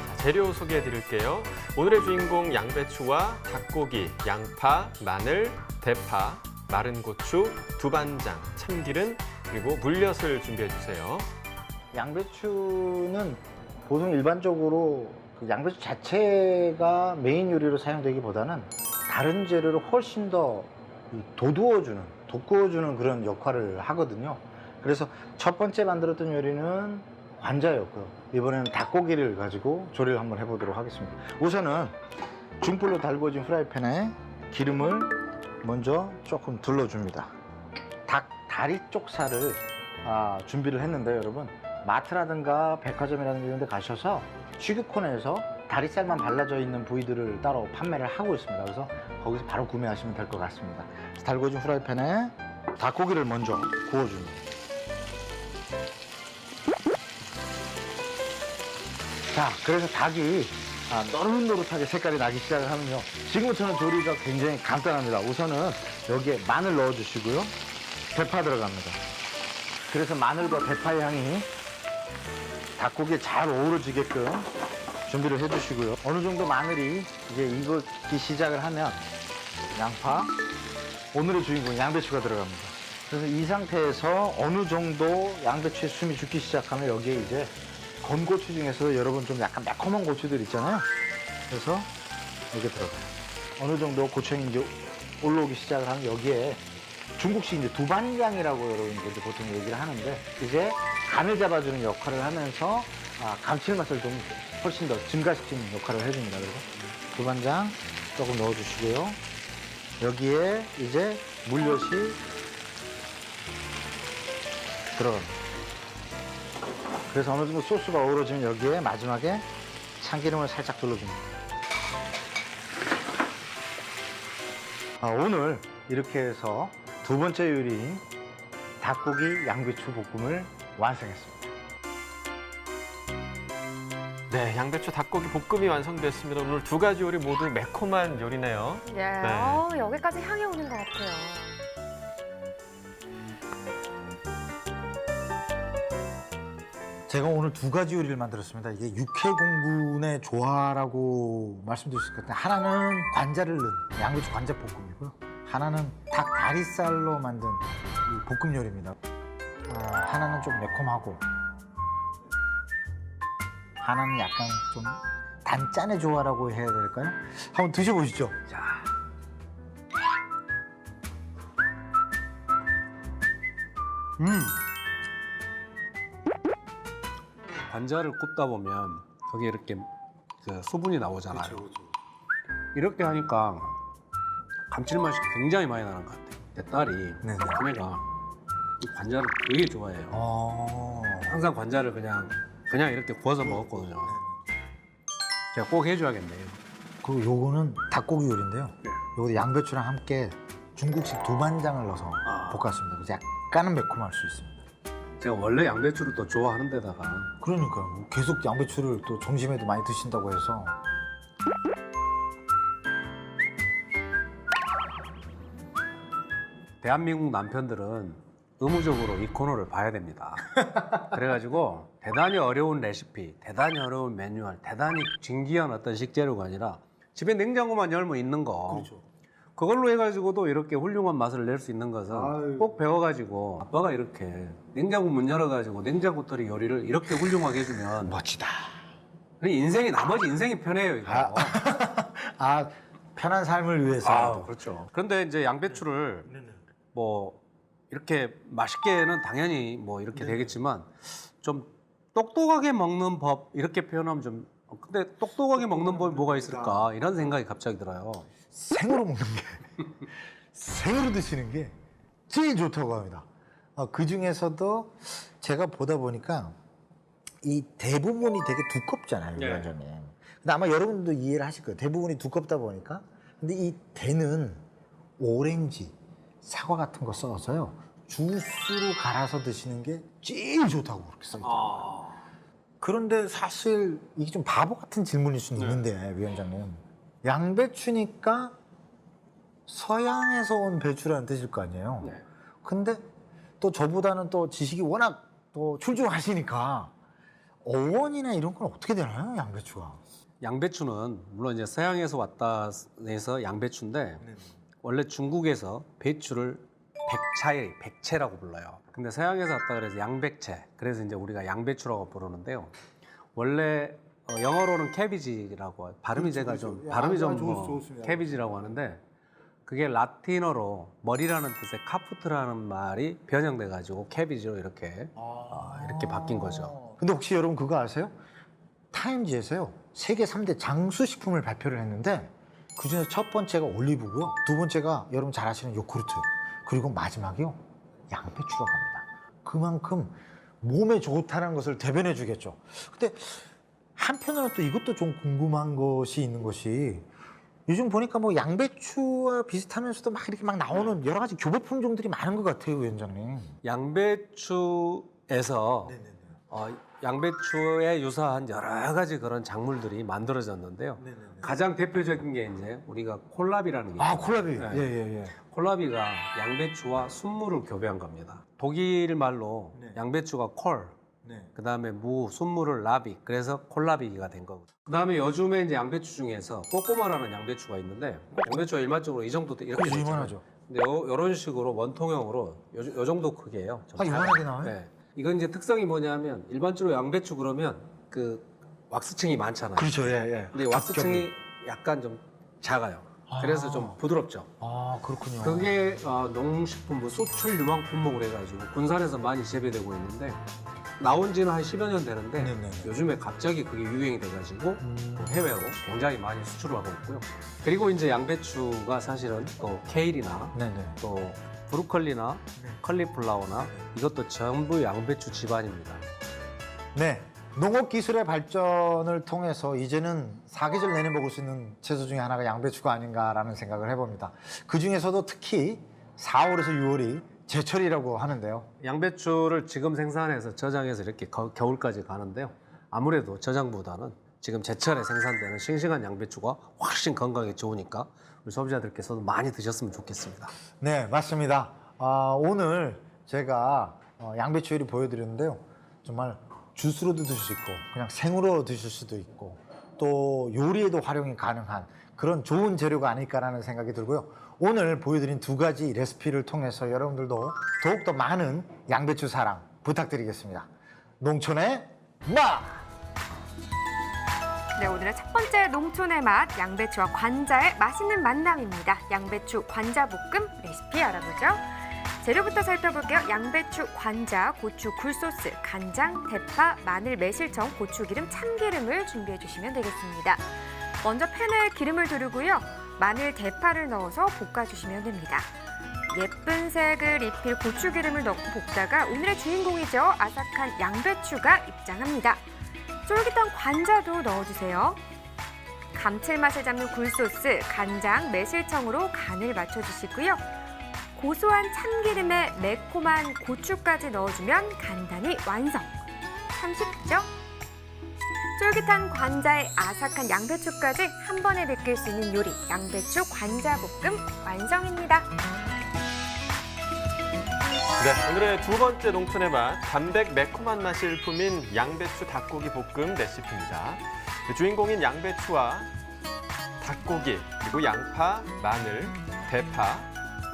자, 재료 소개해 드릴게요. 오늘의 주인공 양배추와 닭고기, 양파, 마늘, 대파, 마른 고추, 두반장, 참기름, 그리고 물엿을 준비해 주세요. 양배추는 보통 일반적으로 그 양배추 자체가 메인 요리로 사용되기보다는 다른 재료를 훨씬 더 도두어주는, 돋구어주는 그런 역할을 하거든요. 그래서 첫 번째 만들었던 요리는 관자였고요. 이번에는 닭고기를 가지고 조리를 한번 해보도록 하겠습니다. 우선은 중불로 달구어진 프라이팬에 기름을 먼저 조금 둘러줍니다. 닭 다리 쪽살을 준비를 했는데 여러분 마트라든가 백화점이라든가 이런 데 가셔서 취급코너에서 다리살만 발라져 있는 부위들을 따로 판매를 하고 있습니다. 그래서 거기서 바로 구매하시면 될 것 같습니다. 달궈진 프라이팬에 닭고기를 먼저 구워줍니다. 자, 그래서 닭이 노릇노릇하게 색깔이 나기 시작을 하면요. 지금부터는 조리가 굉장히 간단합니다. 우선은 여기에 마늘 넣어주시고요. 대파 들어갑니다. 그래서 마늘과 대파의 향이 닭고기에 잘 어우러지게끔 준비를 해주시고요. 어느 정도 마늘이 이제 익기 시작을 하면 양파, 오늘의 주인공 양배추가 들어갑니다. 그래서 이 상태에서 어느 정도 양배추의 숨이 죽기 시작하면 여기에 이제 건고추 중에서 여러분 좀 약간 매콤한 고추들 있잖아요. 그래서 여기 들어가요. 어느 정도 고추향이 이제 올라오기 시작을 하면 여기에 중국식 이제 두반장이라고 여러분들이 보통 얘기를 하는데 이제 간을 잡아주는 역할을 하면서 감칠맛을 좀 훨씬 더 증가시키는 역할을 해줍니다. 그래서 두반장 조금 넣어주시고요. 여기에 이제 물엿이 들어갑니다. 그래서 어느 정도 소스가 어우러지면 여기에 마지막에 참기름을 살짝 둘러줍니다. 오늘 이렇게 해서 두 번째 요리인 닭고기 양배추 볶음을 완성했습니다. 네, 양배추 닭고기 볶음이 완성됐습니다. 오늘 두 가지 요리 모두 매콤한 요리네요. 예, 네. 여기까지 향이 오는 것 같아요. 제가 오늘 두 가지 요리를 만들었습니다. 이게 육해공군의 조화라고 말씀드릴 수 있을 것 같아요. 하나는 관자를 넣은 양배추 관자 볶음이고요. 하나는 닭 다리살로 만든 이 볶음 요리입니다. 하나는 좀 매콤하고 하나는 약간 좀 단짠의 조화라고 해야 될까요? 한번 드셔보시죠. 자. 관자를 굽다 보면 거기에 이렇게 그 수분이 나오잖아요. 이렇게 하니까 감칠맛이 굉장히 많이 나는 것 같아요. 내 딸이 네네. 큰애가 이 관자를 되게 좋아해요. 항상 관자를 그냥 이렇게 구워서 먹었거든요. 제가 꼭 해줘야겠네요. 그리고 요거는 닭고기 요리인데요. 요거 양배추랑 함께 중국식 두반장을 넣어서 볶았습니다. 그래서 약간은 매콤할 수 있습니다. 제가 원래 양배추를 또 좋아하는 데다가 그러니까요. 계속 양배추를 또 점심에도 많이 드신다고 해서. 대한민국 남편들은 의무적으로 이 코너를 봐야 됩니다. 그래가지고 대단히 어려운 레시피, 대단히 어려운 매뉴얼, 대단히 진귀한 어떤 식재료가 아니라 집에 냉장고만 열면 있는 거 그렇죠. 그걸로 해가지고도 이렇게 훌륭한 맛을 낼 수 있는 것은 꼭 배워가지고 아빠가 이렇게 냉장고 문 열어가지고 냉장고 털이 요리를 이렇게 훌륭하게 해주면 멋지다. 인생이 나머지 인생이 편해요 이거. 편한 삶을 위해서. 그렇죠. 그런데 이제 양배추를 뭐 이렇게 맛있게는 당연히 뭐 이렇게 되겠지만 좀 똑똑하게 먹는 법 이렇게 표현하면 좀 근데 똑똑하게 먹는 법이 뭐가 있을까 이런 생각이 갑자기 들어요. 생으로 먹는 게, 생으로 드시는 게 제일 좋다고 합니다. 그 중에서도 제가 보다 보니까 이 대부분이 되게 두껍잖아요, 네. 위원장님. 근데 아마 여러분도 이해를 하실 거예요. 대부분이 두껍다 보니까. 근데 이 대는 오렌지, 사과 같은 거 써서요. 주스로 갈아서 드시는 게 제일 좋다고 그렇게 써있더라고요. 그런데 사실 이게 좀 바보 같은 질문일 수는 있는데, 위원장님. 양배추니까 서양에서 온 배추라는 뜻일 거 아니에요. 네. 근데 또 저보다는 또 지식이 워낙 또 출중하시니까 어원이나 이런 건 어떻게 되나요, 양배추가? 양배추는 물론 이제 서양에서 왔다 해서 양배추인데 원래 중국에서 배추를 백채라고 불러요. 근데 서양에서 왔다 그래서 양백채. 그래서 이제 우리가 양배추라고 부르는데요. 원래 영어로는 캐비지라고 발음이 제가 좀 발음이 좀 캐비지라고 하는데 그게 라틴어로 머리라는 뜻의 카푸트라는 말이 변형돼 가지고 캐비지로 이렇게 이렇게 바뀐 거죠. 근데 혹시 여러분 그거 아세요? 타임지에서요. 세계 3대 장수식품을 발표를 했는데 그중에서 첫 번째가 올리브고요. 두 번째가 여러분 잘 아시는 요구르트. 그리고 마지막이요. 양배추라고 합니다. 그만큼 몸에 좋다는 것을 대변해 주겠죠. 근데 한편으로는 또 이것도 좀 궁금한 것이 있는 것이 요즘 보니까 뭐 양배추와 비슷하면서도 막 이렇게 막 나오는 여러 가지 교배 품종들이 많은 것 같아요, 위원장님. 양배추에서 양배추에 유사한 여러 가지 그런 작물들이 만들어졌는데요. 가장 대표적인 게 이제 우리가 콜라비라는 게 있어요. 콜라비. 네. 예. 콜라비가 양배추와 순무를 교배한 겁니다. 독일 말로 양배추가 콜, 그다음에 무, 순무를 라비, 그래서 콜라비가 된 거고. 그다음에 요즘에 이제 양배추 중에서 꼬꼬마라는 양배추가 있는데 양배추가 일반적으로 이 정도 이렇게 그렇죠, 되잖아요. 이만하죠. 근데 이런 식으로 원통형으로 요 정도 크기예요. 이만하게 나와요? 네. 이건 이제 특성이 뭐냐면 일반적으로 양배추 그러면 그 왁스층이 많잖아요. 그렇죠, 예. 근데 왁스층이 약간 좀 작아요. 그래서 좀 부드럽죠. 그렇군요. 그게 농식품부 수출 유망 품목으로 해가지고 군산에서 많이 재배되고 있는데 나온 지는 한 10여 년 되는데 요즘에 갑자기 그게 유행이 돼가지고 해외로 굉장히 많이 수출을 하고 있고요. 그리고 이제 양배추가 사실은 또 케일이나 또 브로콜리나 컬리플라워나 이것도 전부 양배추 집안입니다. 네, 농업 기술의 발전을 통해서 이제는 사계절 내내 먹을 수 있는 채소 중에 하나가 양배추가 아닌가라는 생각을 해봅니다. 그 중에서도 특히 4월에서 6월이 제철이라고 하는데요. 양배추를 지금 생산해서 저장해서 이렇게 겨울까지 가는데요. 아무래도 저장보다는 지금 제철에 생산되는 싱싱한 양배추가 훨씬 건강에 좋으니까 우리 소비자들께서도 많이 드셨으면 좋겠습니다. 네, 맞습니다. 오늘 제가 양배추 요리 보여드렸는데요. 정말 주스로도 드실 수 있고 그냥 생으로 드실 수도 있고 또 요리에도 활용이 가능한 그런 좋은 재료가 아닐까라는 생각이 들고요. 오늘 보여드린 두 가지 레시피를 통해서 여러분들도 더욱더 많은 양배추 사랑 부탁드리겠습니다. 농촌의 맛! 네, 오늘의 첫 번째 농촌의 맛, 양배추와 관자의 맛있는 만남입니다. 양배추 관자볶음 레시피 알아보죠. 재료부터 살펴볼게요. 양배추, 관자, 고추, 굴소스, 간장, 대파, 마늘, 매실청, 고추기름, 참기름을 준비해 주시면 되겠습니다. 먼저 팬에 기름을 두르고요. 마늘, 대파를 넣어서 볶아주시면 됩니다. 예쁜 색을 입힐 고추기름을 넣고 볶다가 오늘의 주인공이죠. 아삭한 양배추가 입장합니다. 쫄깃한 관자도 넣어주세요. 감칠맛을 잡는 굴소스, 간장, 매실청으로 간을 맞춰주시고요. 고소한 참기름에 매콤한 고추까지 넣어주면 간단히 완성. 참 쉽죠? 쫄깃한 관자에 아삭한 양배추까지 한 번에 느낄 수 있는 요리, 양배추 관자볶음 완성입니다. 네, 오늘의 두 번째 농촌의 맛, 담백 매콤한 맛이 일품인 양배추 닭고기 볶음 레시피입니다. 주인공인 양배추와 닭고기, 그리고 양파, 마늘, 대파,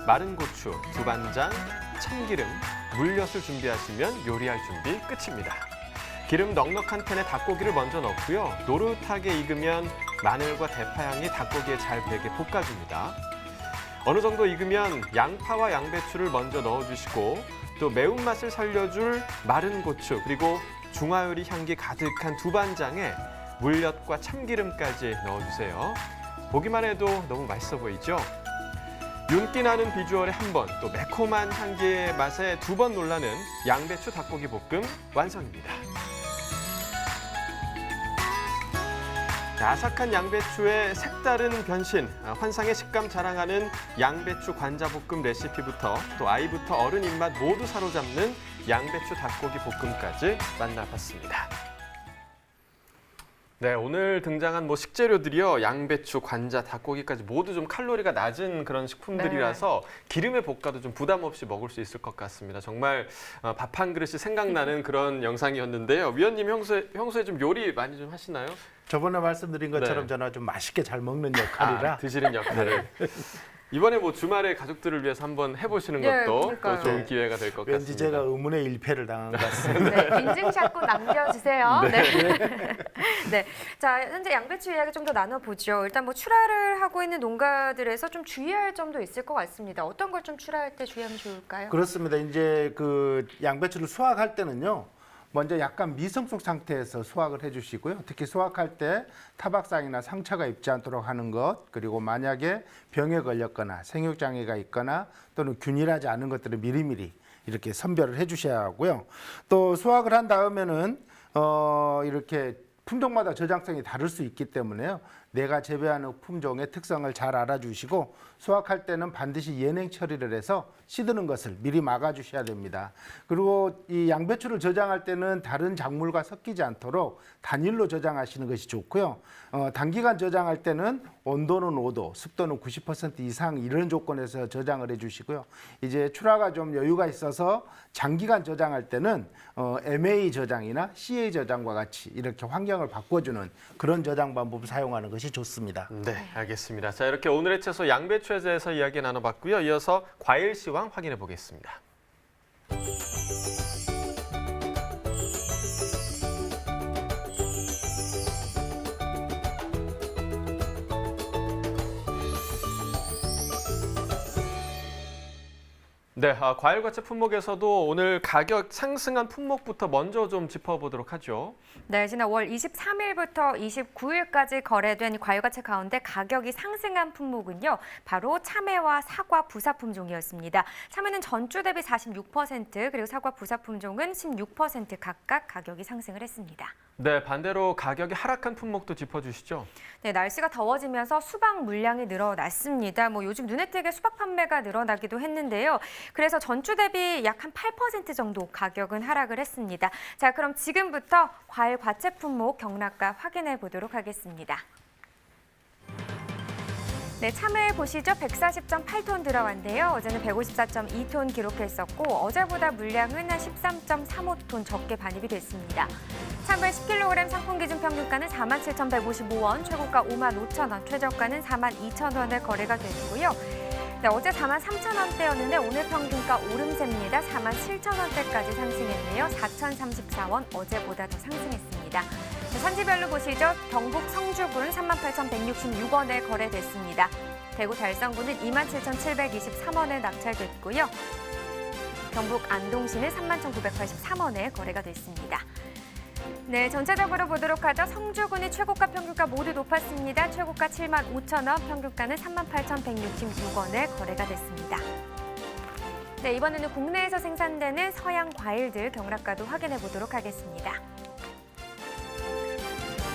마른 고추, 두반장, 참기름, 물엿을 준비하시면 요리할 준비 끝입니다. 기름 넉넉한 팬에 닭고기를 먼저 넣고요. 노릇하게 익으면 마늘과 대파향이 닭고기에 잘 배게 볶아줍니다. 어느 정도 익으면 양파와 양배추를 먼저 넣어주시고 또 매운맛을 살려줄 마른 고추 그리고 중화요리 향기 가득한 두반장에 물엿과 참기름까지 넣어주세요. 보기만 해도 너무 맛있어 보이죠? 윤기 나는 비주얼에 한 번, 또 매콤한 향기의 맛에 두 번 놀라는 양배추 닭고기 볶음 완성입니다. 아삭한 양배추의 색다른 변신, 환상의 식감 자랑하는 양배추 관자볶음 레시피부터 또 아이부터 어른 입맛 모두 사로잡는 양배추 닭고기 볶음까지 만나봤습니다. 네, 오늘 등장한 식재료들이요. 양배추, 관자, 닭고기까지 모두 좀 칼로리가 낮은 그런 식품들이라서 기름에 볶아도 좀 부담 없이 먹을 수 있을 것 같습니다. 정말 밥 한 그릇이 생각나는 그런 영상이었는데요. 위원님 평소에 좀 요리 많이 좀 하시나요? 저번에 말씀드린 것처럼 저는 좀 맛있게 잘 먹는 역할이라 드시는 역할을. 이번에 주말에 가족들을 위해서 한번 해보시는 것도 또 좋은 기회가 될 것 같습니다. 왠지 제가 의문의 일패를 당한 것 같습니다. 네, 인증샷 꼭 남겨주세요. 네. 네. 자, 현재 양배추 이야기 좀 더 나눠보죠. 일단 출하를 하고 있는 농가들에서 좀 주의할 점도 있을 것 같습니다. 어떤 걸 좀 출하할 때 주의하면 좋을까요? 그렇습니다. 이제 그 양배추를 수확할 때는요. 먼저 약간 미성숙 상태에서 수확을 해주시고요. 특히 수확할 때 타박상이나 상처가 입지 않도록 하는 것, 그리고 만약에 병에 걸렸거나 생육장애가 있거나 또는 균일하지 않은 것들을 미리미리 이렇게 선별을 해주셔야 하고요. 또 수확을 한 다음에는 이렇게 품종마다 저장성이 다를 수 있기 때문에요. 내가 재배하는 품종의 특성을 잘 알아주시고 수확할 때는 반드시 예냉 처리를 해서 시드는 것을 미리 막아주셔야 됩니다. 그리고 이 양배추를 저장할 때는 다른 작물과 섞이지 않도록 단일로 저장하시는 것이 좋고요. 단기간 저장할 때는 온도는 5도, 습도는 90% 이상 이런 조건에서 저장을 해주시고요. 이제 출하가 좀 여유가 있어서 장기간 저장할 때는 MA 저장이나 CA 저장과 같이 이렇게 환경을 바꿔주는 그런 저장 방법을 사용하는 것이 좋습니다. 네, 알겠습니다. 자, 이렇게 오늘의 채소 양배추에 대해서 이야기 나눠봤고요. 이어서 과일 시황 확인해 보겠습니다. 네, 과일과채 품목에서도 오늘 가격 상승한 품목부터 먼저 좀 짚어보도록 하죠. 네, 지난 5월 23일부터 29일까지 거래된 과일과채 가운데 가격이 상승한 품목은요. 바로 참외와 사과 부사품종이었습니다. 참외는 전주 대비 46%, 그리고 사과 부사품종은 16% 각각 가격이 상승을 했습니다. 네, 반대로 가격이 하락한 품목도 짚어주시죠. 네, 날씨가 더워지면서 수박 물량이 늘어났습니다. 요즘 눈에 띄게 수박 판매가 늘어나기도 했는데요. 그래서 전주 대비 약 한 8% 정도 가격은 하락을 했습니다. 자, 그럼 지금부터 과일 과채 품목 경락가 확인해 보도록 하겠습니다. 네, 참외 보시죠. 140.8톤 들어왔는데요. 어제는 154.2톤 기록했었고 어제보다 물량은 한 13.35톤 적게 반입이 됐습니다. 참외 10kg 상품 기준 평균가는 47,155원, 최고가 55,000원, 최저가는 42,000원에 거래가 됐고요. 네, 어제 43,000원대였는데 오늘 평균가 오름세입니다. 47,000원대까지 상승했네요. 4,034원, 어제보다 더 상승했습니다. 네, 산지별로 보시죠. 경북 성주군 38,166원에 거래됐습니다. 대구 달성군은 27,723원에 낙찰됐고요. 경북 안동시는 31,983원에 거래가 됐습니다. 네, 전체적으로 보도록 하죠. 성주군이 최고가 평균가 모두 높았습니다. 최고가 75,000원, 평균가는 38,166원에 거래가 됐습니다. 네, 이번에는 국내에서 생산되는 서양 과일들 경락가도 확인해 보도록 하겠습니다.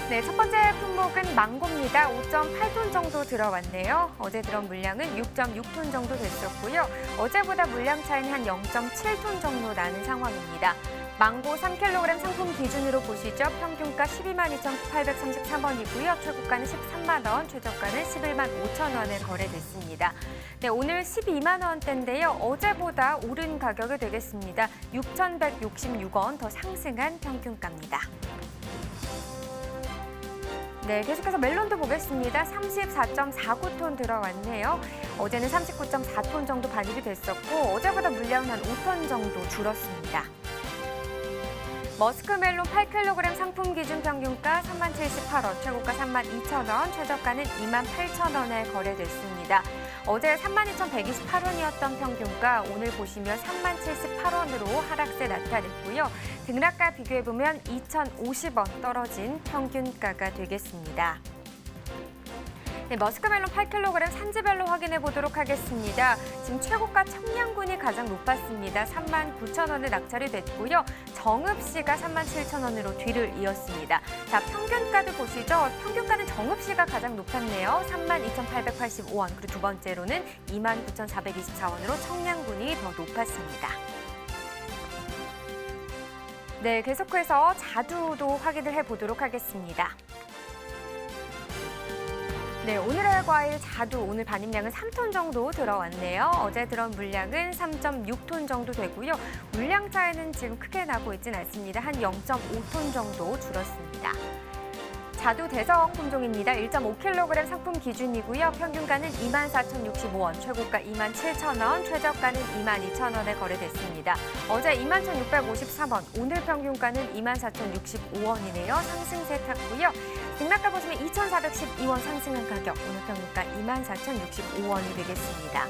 네, 첫 번째 품목은 망고입니다. 5.8톤 정도 들어왔네요. 어제 들어온 물량은 6.6톤 정도 됐었고요. 어제보다 물량 차이는 한 0.7톤 정도 나는 상황입니다. 망고 3kg 상품 기준으로 보시죠. 평균가 122,833원이고요. 최고가는 13만 원, 최저가는 11만 5천 원에 거래됐습니다. 네, 오늘 12만 원대인데요. 어제보다 오른 가격이 되겠습니다. 6,166원 더 상승한 평균가입니다. 네, 계속해서 멜론도 보겠습니다. 34.49톤 들어왔네요. 어제는 39.4톤 정도 반입이 됐었고 어제보다 물량은 한 5톤 정도 줄었습니다. 머스크멜론 8kg 상품 기준 평균가 3078원, 최고가 32,000원, 최저가는 28,000원에 거래됐습니다. 어제 32,128원이었던 평균가 오늘 보시면 3078원으로 하락세 나타냈고요. 등락가 비교해보면 2,050원 떨어진 평균가가 되겠습니다. 네, 머스크멜론 8kg 산지별로 확인해 보도록 하겠습니다. 지금 최고가 청량군이 가장 높았습니다. 39,000원에 낙찰이 됐고요. 정읍시가 37,000원으로 뒤를 이었습니다. 자, 평균가도 보시죠. 평균가는 정읍시가 가장 높았네요. 32,885원. 그리고 두 번째로는 29,424원으로 청량군이 더 높았습니다. 네, 계속해서 자두도 확인을 해보도록 하겠습니다. 네, 오늘의 과일 자두 오늘 반입량은 3톤 정도 들어왔네요. 어제 들어온 물량은 3.6톤 정도 되고요. 물량 차이는 지금 크게 나고 있진 않습니다. 한 0.5톤 정도 줄었습니다. 자두 대성 품종입니다. 1.5kg 상품 기준이고요. 평균가는 24,065원, 최고가 27,000원, 최저가는 22,000원에 거래됐습니다. 어제 21,653원, 오늘 평균가는 24,065원이네요. 상승세 탔고요. 등락가 보시면 2,412원 상승한 가격, 오늘 평균가 24,065원이 되겠습니다.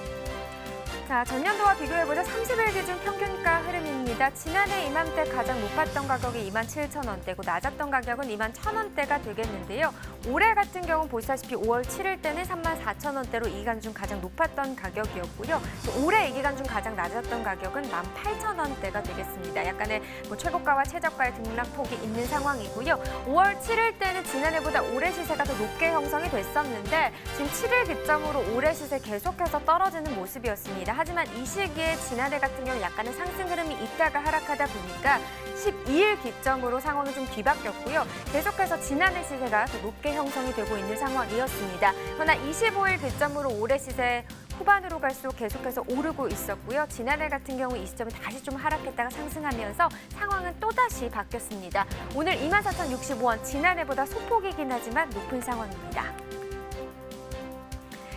자, 전년도와 비교해보자 30일 기준 평균가 흐름입니다. 지난해 이맘때 가장 높았던 가격이 27,000원대고 낮았던 가격은 21,000원대가 되겠는데요. 올해 같은 경우는 보시다시피 5월 7일 때는 34,000원대로 이 기간 중 가장 높았던 가격이었고요. 또 올해 이 기간 중 가장 낮았던 가격은 18,000원대가 되겠습니다. 약간의 최고가와 최저가의 등락폭이 있는 상황이고요. 5월 7일 때는 지난해보다 올해 시세가 더 높게 형성이 됐었는데 지금 7일 기점으로 올해 시세 계속해서 떨어지는 모습이었습니다. 하지만 이 시기에 지난해 같은 경우 약간의 상승 흐름이 있다가 하락하다 보니까 12일 기점으로 상황이 좀 뒤바뀌었고요. 계속해서 지난해 시세가 더 높게 형성이 되고 있는 상황이었습니다. 그러나 25일 기점으로 올해 시세 후반으로 갈수록 계속해서 오르고 있었고요. 지난해 같은 경우 이 시점에 다시 좀 하락했다가 상승하면서 상황은 또다시 바뀌었습니다. 오늘 24,065원, 지난해보다 소폭이긴 하지만 높은 상황입니다.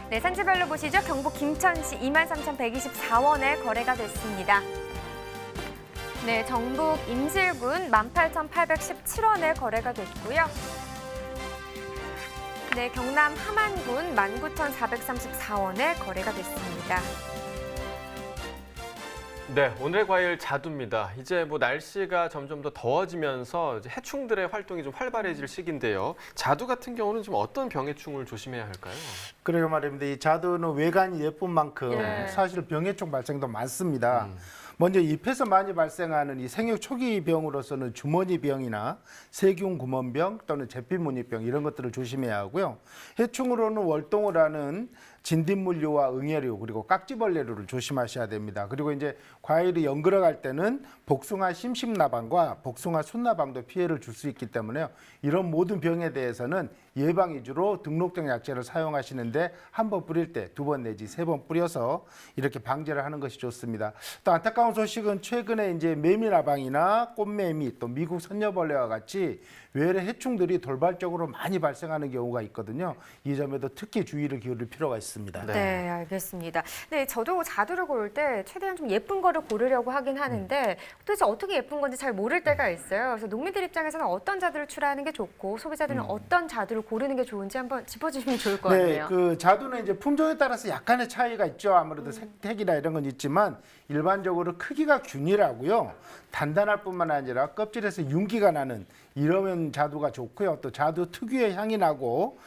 네, 산지별로 보시죠. 경북 김천시 23,124원에 거래가 됐습니다. 네, 전북 임실군 18,817원에 거래가 됐고요. 네, 경남 함안군 19,434원에 거래가 됐습니다. 네, 오늘의 과일 자두입니다. 이제 뭐 날씨가 점점 더 더워지면서 이제 해충들의 활동이 좀 활발해질 시기인데요. 자두 같은 경우는 좀 어떤 병해충을 조심해야 할까요? 그래요 말입니다. 이 자두는 외관이 예쁜 만큼 예. 사실 병해충 발생도 많습니다. 먼저 잎에서 많이 발생하는 이 생육 초기 병으로서는 주머니병이나 세균 구멍병 또는 제피무늬병 이런 것들을 조심해야 하고요. 해충으로는 월동을 하는 진딧물류와 응애류 그리고 깍지벌레류를 조심하셔야 됩니다. 그리고 이제 과일이 연그러갈 때는 복숭아 심심나방과 복숭아 순나방도 피해를 줄 수 있기 때문에요. 이런 모든 병에 대해서는 예방 위주로 등록된 약재를 사용하시는데 한 번 뿌릴 때 2번 내지 3번 뿌려서 이렇게 방제를 하는 것이 좋습니다. 또 안타까운 소식은 최근에 이제 매미나방이나 꽃매미 또 미국 선녀벌레와 같이 외래 해충들이 돌발적으로 많이 발생하는 경우가 있거든요. 이 점에도 특히 주의를 기울일 필요가 있습니다. 네, 알겠습니다. 네, 저도 자두를 고를 때 최대한 좀 예쁜 거를 고르려고 하긴 하는데 도대체 어떻게 예쁜 건지 잘 모를 때가 있어요. 그래서 농민들 입장에서는 어떤 자두를 출하하는 게 좋고 소비자들은 어떤 자두를 고르는 게 좋은지 한번 짚어주시면 좋을 것 네, 같네요. 그 자두는 이제 품종에 따라서 약간의 차이가 있죠. 아무래도 색택이나 이런 건 있지만 일반적으로 크기가 균일하고요. 단단할 뿐만 아니라 껍질에서 윤기가 나는 이러면 자두가 좋고요. 또 자두 특유의 향이 나고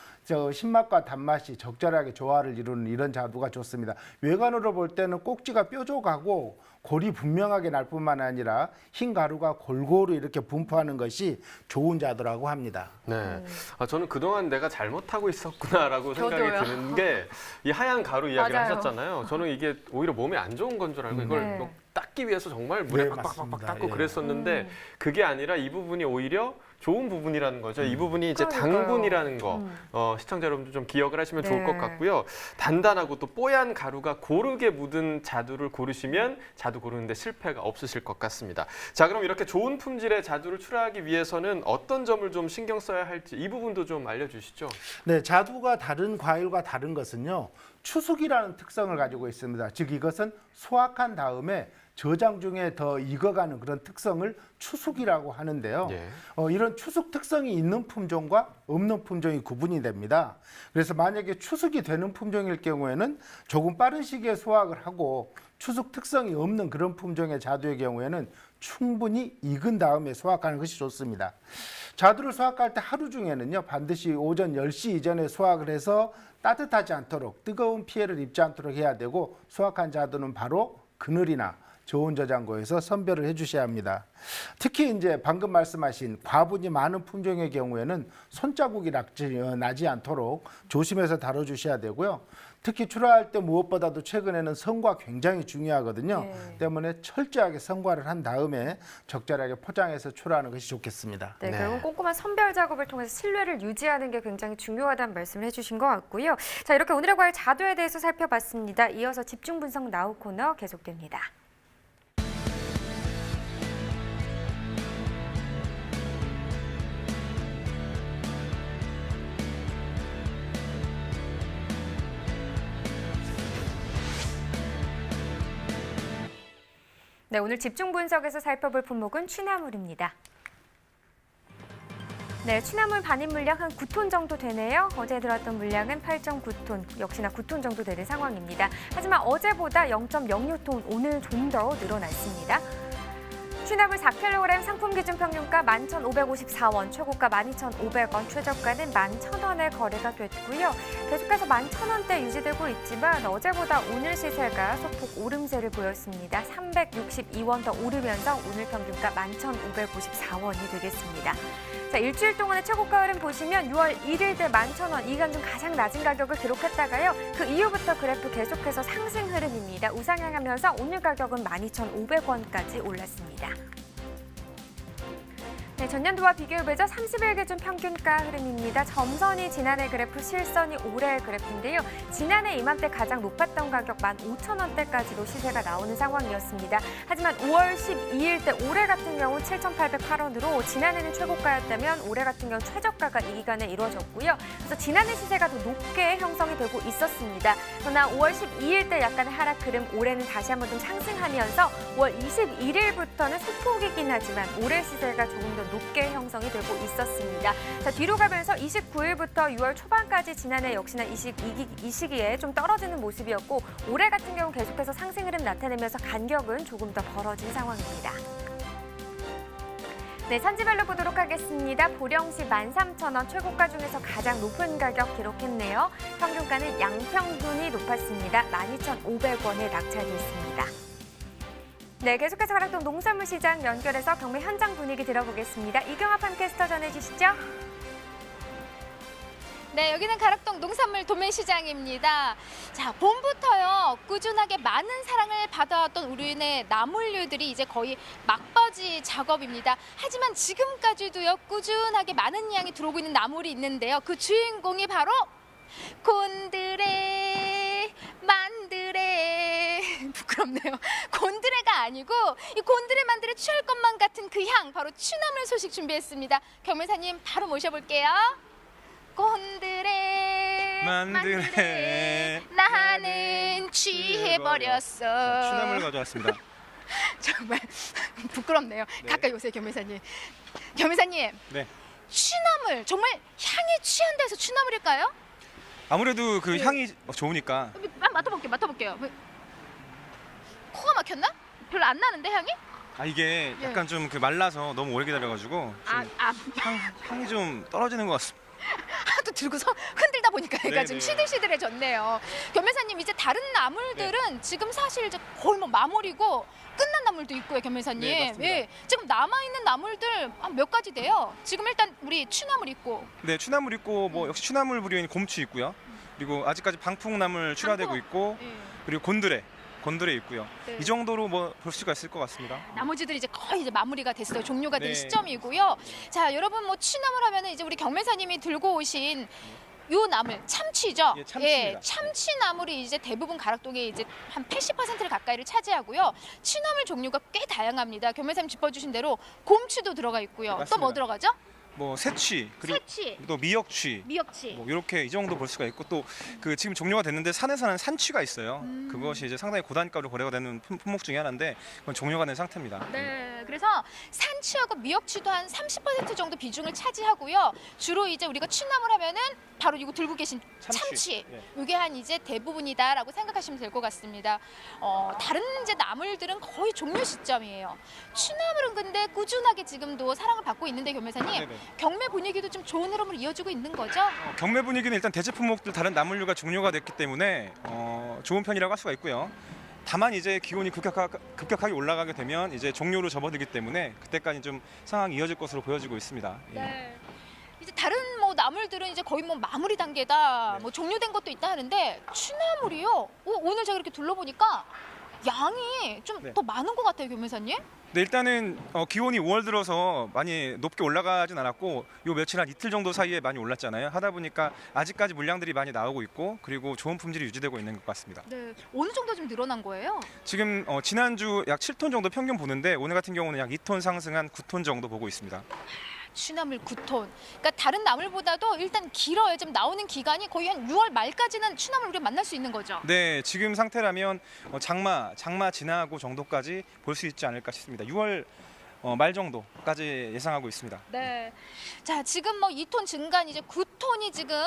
신맛과 단맛이 적절하게 조화를 이루는 이런 자두가 좋습니다. 외관으로 볼 때는 꼭지가 뾰족하고 골이 분명하게 날 뿐만 아니라 흰 가루가 골고루 이렇게 분포하는 것이 좋은 자두라고 합니다. 네, 저는 그동안 내가 잘못하고 있었구나라고 생각이 저도요. 드는 게 이 하얀 가루 이야기를 맞아요. 하셨잖아요. 저는 이게 오히려 몸에 안 좋은 건 줄 알고 이걸 네. 뭐 닦기 위해서 정말 물에 네, 팍팍팍 맞습니다. 닦고 예. 그랬었는데 그게 아니라 이 부분이 오히려 좋은 부분이라는 거죠. 이 부분이 이제 그러니까요. 당분이라는 거 시청자 여러분들 좀 기억을 하시면 좋을 네. 것 같고요. 단단하고 또 뽀얀 가루가 고르게 묻은 자두를 고르시면 자두 고르는데 실패가 없으실 것 같습니다. 자, 그럼 이렇게 좋은 품질의 자두를 출하하기 위해서는 어떤 점을 좀 신경 써야 할지 이 부분도 좀 알려주시죠. 네, 자두가 다른 과일과 다른 것은요. 추숙이라는 특성을 가지고 있습니다. 즉 이것은 수확한 다음에 저장 중에 더 익어가는 그런 특성을 추숙이라고 하는데요. 예. 이런 추숙 특성이 있는 품종과 없는 품종이 구분이 됩니다. 그래서 만약에 추숙이 되는 품종일 경우에는 조금 빠른 시기에 수확을 하고 추숙 특성이 없는 그런 품종의 자두의 경우에는 충분히 익은 다음에 수확하는 것이 좋습니다. 자두를 수확할 때 하루 중에는요. 반드시 오전 10시 이전에 수확을 해서 따뜻하지 않도록 뜨거운 피해를 입지 않도록 해야 되고 수확한 자두는 바로 그늘이나 좋은 저장고에서 선별을 해주셔야 합니다. 특히 이제 방금 말씀하신 과분이 많은 품종의 경우에는 손자국이 나지 않도록 조심해서 다뤄주셔야 되고요. 특히 출하할 때 무엇보다도 최근에는 성과 굉장히 중요하거든요. 네. 때문에 철저하게 성과를 한 다음에 적절하게 포장해서 출하하는 것이 좋겠습니다. 네, 네. 결국 꼼꼼한 선별 작업을 통해서 신뢰를 유지하는 게 굉장히 중요하다는 말씀을 해주신 것 같고요. 자, 이렇게 오늘의 과일 자두에 대해서 살펴봤습니다. 이어서 집중 분석 나우 코너 계속됩니다. 네, 오늘 집중 분석에서 살펴볼 품목은 취나물입니다. 네, 취나물 반입 물량 한 9톤 정도 되네요. 어제 들어왔던 물량은 8.9톤, 역시나 9톤 정도 되는 상황입니다. 하지만 어제보다 0.06톤 오늘 좀 더 늘어났습니다. 취나물 4kg 상품 기준 평균가 11,554원, 최고가 12,500원, 최저가는 11,000원에 거래가 됐고요. 계속해서 11,000원대 유지되고 있지만 어제보다 오늘 시세가 소폭 오름세를 보였습니다. 362원 더 오르면서 오늘 평균가 11,554원이 되겠습니다. 자, 일주일 동안의 최고가 흐름 보시면 6월 1일 때 11,000원, 이간 중 가장 낮은 가격을 기록했다가요. 그 이후부터 그래프 계속해서 상승 흐름입니다. 우상향하면서 오늘 가격은 12,500원까지 올랐습니다. 네, 전년도와 비교해보죠. 30일 기준 평균가 흐름입니다. 점선이 지난해 그래프, 실선이 올해의 그래프인데요. 지난해 이맘때 가장 높았던 가격 15,000원대까지도 시세가 나오는 상황이었습니다. 하지만 5월 12일 때 올해 같은 경우 7,808원으로 지난해는 최고가였다면 올해 같은 경우 최저가가 이 기간에 이루어졌고요. 그래서 지난해 시세가 더 높게 형성이 되고 있었습니다. 그러나 5월 12일 때 약간의 하락 흐름, 올해는 다시 한번 좀 상승하면서 5월 21일부터는 소폭이긴 하지만 올해 시세가 조금 더 높게 형성이 되고 있었습니다. 자, 뒤로 가면서 29일부터 6월 초반까지 지난해 역시나 이 시기에 좀 떨어지는 모습이었고 올해 같은 경우 계속해서 상승 흐름 나타내면서 간격은 조금 더 벌어진 상황입니다. 네, 산지별로 보도록 하겠습니다. 보령시 13,000원 최고가 중에서 가장 높은 가격 기록했네요. 평균가는 양평군이 높았습니다. 12,500원에 낙찰됐습니다. 네, 계속해서 가락동 농산물 시장 연결해서 경매 현장 분위기 들어보겠습니다. 이경아 팜캐스터 전해주시죠. 네, 여기는 가락동 농산물 도매시장입니다. 자, 봄부터요 꾸준하게 많은 사랑을 받아왔던 우리네 나물류들이 이제 거의 막바지 작업입니다. 하지만 지금까지도요 꾸준하게 많은 양이 들어오고 있는 나물이 있는데요. 그 주인공이 바로 곤드레 만드레 부끄럽네요. 곤드레가 아니고 이 곤드레 만드레 취할 것만 같은 그 향 바로 취나물 소식 준비했습니다. 경매사님 바로 모셔볼게요. 곤드레 만드레 나는 취해버렸어. 취나물 가져왔습니다. 정말 부끄럽네요. 가까이 오세요, 겸회사님. 겸회사님. 네. 취나물 정말 향이 취한다 해서 취나물일까요? 아무래도 그 향이 좋으니까. 맡아볼게요. 코가 막혔나? 별로 안 나는데 향이? 아 이게 약간 좀 그 말라서 너무 오래 기다려가지고 향이 좀 떨어지는 것 같습니다. 하도 들고서 흔들다 보니까 얘가 좀 네네. 시들시들해졌네요. 겸회사님 이제 다른 나물들은 지금 사실 이제 거의 뭐 마무리고 끝난 나물도 있고요, 겸회사님. 네, 맞습니다. 지금 남아있는 나물들 한 몇 가지 돼요. 지금 일단 우리 취나물 있고. 네, 취나물 있고 뭐 역시 취나물 부류인 곰취 있고요. 그리고 아직까지 방풍나물 출하되고 있고 그리고 곤드레 있고요. 네. 이 정도로 뭐 볼 수가 있을 것 같습니다. 나머지들이 이제 거의 이제 마무리가 됐어요. 종료가 된 네. 시점이고요. 자, 여러분 뭐 취나물 하면은 이제 우리 경매사님이 들고 오신 요 나물 참치죠. 예, 참치입니다. 참치 나물이 이제 대부분 가락동에 이제 한 80%를 가까이를 차지하고요. 취나물 종류가 꽤 다양합니다. 경매사님 짚어주신 대로 곰취도 들어가 있고요. 또 맞습니다. 뭐 들어가죠? 뭐 새취 그리고 새취, 또 미역취 미역취. 뭐 이렇게 이 정도 볼 수가 있고 또 그 지금 종료가 됐는데 산에서는 산취가 있어요. 그것이 이제 상당히 고단가로 거래가 되는 품목 중에 하나인데 그건 종료가 된 상태입니다. 네, 그래서 산취하고 미역취도 한 30% 정도 비중을 차지하고요. 주로 이제 우리가 취나물 하면은 바로 이거 들고 계신 참치. 예. 이게 한 이제 대부분이다라고 생각하시면 될 것 같습니다. 다른 이제 나물들은 거의 종료 시점이에요. 취나물은 근데 꾸준하게 지금도 사랑을 받고 있는데 겸회사님 네네. 경매 분위기도 좀 좋은 흐름으로 이어지고 있는 거죠? 경매 분위기는 일단 대체 품목들 다른 나물류가 종료가 됐기 때문에 좋은 편이라고 할 수가 있고요. 다만 이제 기온이 급격하게 올라가게 되면 이제 종료로 접어들기 때문에 그때까지 좀 상황이 이어질 것으로 보여지고 있습니다. 예. 네. 이제 다른 뭐 나물들은 이제 거의 뭐 마무리 단계다, 뭐 종료된 것도 있다 하는데 취나물이요. 오늘 제가 이렇게 둘러보니까 양이 좀 더 많은 것 같아요, 교매사님. 네, 일단은 기온이 5월 들어서 많이 높게 올라가진 않았고 요 며칠 한 이틀 정도 사이에 많이 올랐잖아요. 하다 보니까 아직까지 물량들이 많이 나오고 있고 그리고 좋은 품질이 유지되고 있는 것 같습니다. 네, 어느 정도 좀 늘어난 거예요? 지금 지난주 약 7톤 정도 평균 보는데 오늘 같은 경우는 약 2톤 상승한 9톤 정도 보고 있습니다. 취나물 9톤. 그러니까 다른 나물보다도 일단 길어요. 지금 나오는 기간이 거의 한 6월 말까지는 취나물 우리가 만날 수 있는 거죠. 네, 지금 상태라면 장마 지나고 정도까지 볼 수 있지 않을까 싶습니다. 6월 말 정도까지 예상하고 있습니다. 네. 자, 지금 뭐 2톤 증가한 이제 9톤이 지금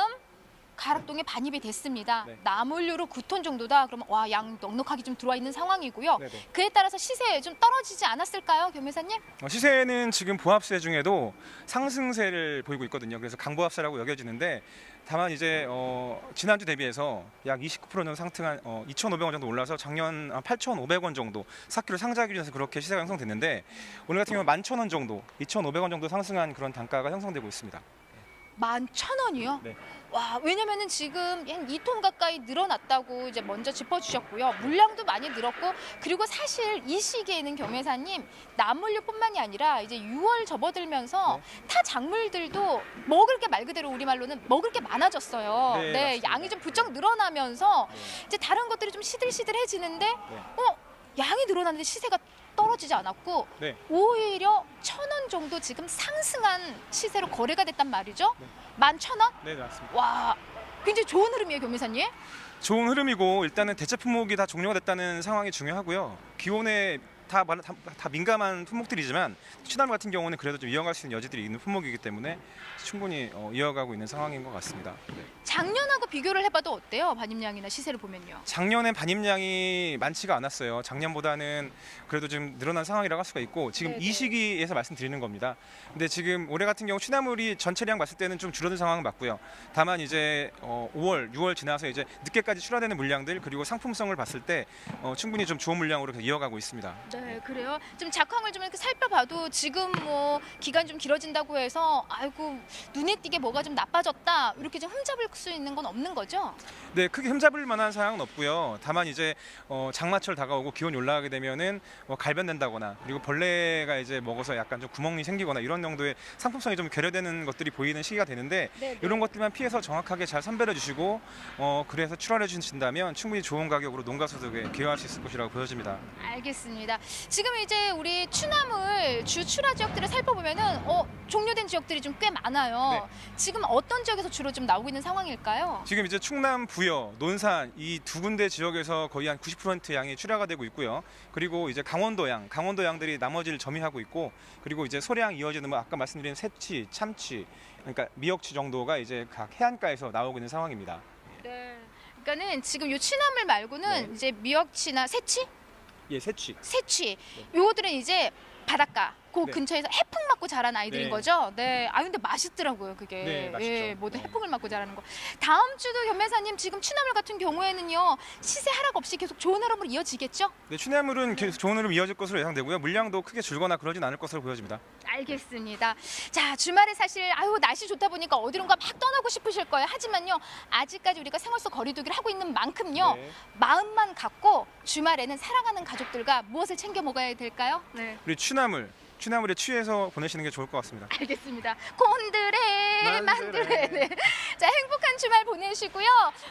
가락동에 반입이 됐습니다. 네. 나물류로 9톤 정도다. 그러면 와, 양 넉넉하게 좀 들어와 있는 상황이고요. 네네. 그에 따라서 시세 좀 떨어지지 않았을까요, 겸회사님? 시세는 지금 보합세 중에도 상승세를 보이고 있거든요. 그래서 강보합세라고 여겨지는데 다만 이제 지난주 대비해서 약 29% 정도 상승한 2,500원 정도 올라서 작년 8,500원 정도 4kg 상자 기준에서 그렇게 시세가 형성됐는데 오늘 같은 경우는 11,000원 정도, 2,500원 정도 상승한 그런 단가가 형성되고 있습니다. 11,000원이요? 네. 와, 왜냐면은 지금 한 2톤 가까이 늘어났다고 이제 먼저 짚어주셨고요. 물량도 많이 늘었고, 그리고 사실 이 시기에는 겸회사님 나물류뿐만이 아니라 이제 6월 접어들면서 타 작물들도 먹을 게 말 그대로 우리말로는 먹을 게 많아졌어요. 네, 네, 맞습니다. 양이 좀 부쩍 늘어나면서 이제 다른 것들이 좀 시들시들해지는데, 양이 늘어났는데 시세가 떨어지지 않았고 네. 오히려 1,000원 정도 지금 상승한 시세로 거래가 됐단 말이죠. 11,000원? 네, 맞습니다. 와, 굉장히 좋은 흐름이에요, 겸회사님. 좋은 흐름이고 일단은 대체 품목이 다 종료가 됐다는 상황이 중요하고요. 기온의 다 민감한 품목들이지만 취나물 같은 경우는 그래도 좀 이어갈 수 있는 여지들이 있는 품목이기 때문에 충분히 이어가고 있는 상황인 것 같습니다. 네. 작년하고 비교를 해봐도 어때요? 반입량이나 시세를 보면요. 작년엔 반입량이 많지가 않았어요. 작년보다는 그래도 좀 늘어난 상황이라고 할 수가 있고 지금 네네. 이 시기에서 말씀드리는 겁니다. 근데 지금 올해 같은 경우 취나물이 전체량 봤을 때는 좀 줄어든 상황은 맞고요. 다만 이제 5월, 6월 지나서 이제 늦게까지 출하되는 물량들 그리고 상품성을 봤을 때 충분히 좀 좋은 물량으로 이어가고 있습니다. 네, 그래요. 좀 작황을 좀 이렇게 살펴봐도 지금 뭐 기간이 좀 길어진다고 해서 아이고 눈에 띄게 뭐가 좀 나빠졌다 이렇게 좀 흠잡을 수 있는 건 없는 거죠? 네, 크게 흠잡을 만한 사항은 없고요. 다만 이제 장마철 다가오고 기온이 올라가게 되면은 갈변된다거나 그리고 벌레가 이제 먹어서 약간 좀 구멍이 생기거나 이런 정도의 상품성이 좀 결여되는 것들이 보이는 시기가 되는데 네네. 이런 것들만 피해서 정확하게 잘 선별해 주시고 그래서 출하해 주신다면 충분히 좋은 가격으로 농가 소득에 기여할 수 있을 것이라고 보여집니다. 알겠습니다. 지금 이제 우리 취나물 주 출하 지역들을 살펴보면은 종료된 지역들이 좀 꽤 많아요. 네. 지금 어떤 지역에서 주로 좀 나오고 있는 상황일까요? 지금 이제 충남, 부여, 논산 이 두 군데 지역에서 거의 한 90% 양이 출하가 되고 있고요. 그리고 이제 강원도 양들이 나머지를 점유하고 있고 그리고 이제 소량 이어지는 뭐 아까 말씀드린 새치, 참치, 그러니까 미역치 정도가 이제 각 해안가에서 나오고 있는 상황입니다. 네. 그러니까는 지금 요 취나물 말고는 네. 이제 미역치나 새치, 예, 새치. 요거들은 이제 바닷가 그 네. 근처에서 해풍 맞고 자란 아이들인 네. 거죠. 네. 아 근데 맛있더라고요 그게. 네, 맛있죠. 예, 모두 해풍을 맞고 자라는 거. 다음 주도 현매사님 지금 취나물 같은 경우에는요 시세 하락 없이 계속 좋은 흐름으로 이어지겠죠? 네, 취나물은 계속 좋은 흐름 이어질 것으로 예상되고요. 물량도 크게 줄거나 그러진 않을 것으로 보여집니다. 알겠습니다. 자 주말에 사실 날씨 좋다 보니까 어디론가 막 떠나고 싶으실 거예요. 하지만요 아직까지 우리가 생활 속 거리두기를 하고 있는 만큼요 네. 마음만 갖고 주말에는 사랑하는 가족들과 무엇을 챙겨 먹어야 될까요? 네. 우리 취나물에 취해서 보내시는 게 좋을 것 같습니다. 알겠습니다. 곤드레 만드레. 네. 자 행복한 주말 보내시고요.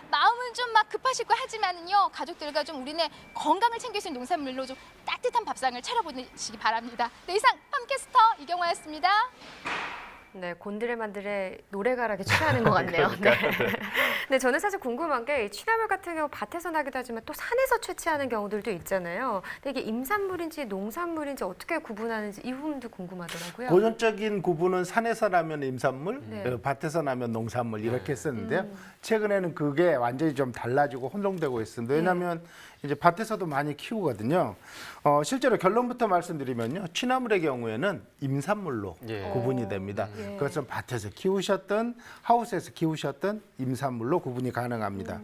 마음은 좀 막 급하시고 하지만은요 가족들과 좀 우리네 건강을 챙길 수 있는 농산물로 좀 따뜻한 밥상을 차려보내시기 바랍니다. 네 이상 팜캐스터 이경화였습니다. 네, 곤드레만드레 노래가락에 취하는 것 같네요. 네. 근데 저는 사실 궁금한 게 취나물 같은 경우 밭에서 나기도 하지만 또 산에서 채취하는 경우들도 있잖아요. 근데 이게 임산물인지 농산물인지 어떻게 구분하는지 이 부분도 궁금하더라고요. 고전적인 구분은 산에서 나면 임산물, 네. 밭에서 나면 농산물 이렇게 했었는데요. 최근에는 그게 완전히 좀 달라지고 혼동되고 있습니다. 왜냐하면 이제 밭에서도 많이 키우거든요. 실제로 결론부터 말씀드리면요. 취나물의 경우에는 임산물로 예. 구분이 됩니다. 예. 그것은 밭에서 키우셨던 하우스에서 키우셨던 임산물로 구분이 가능합니다.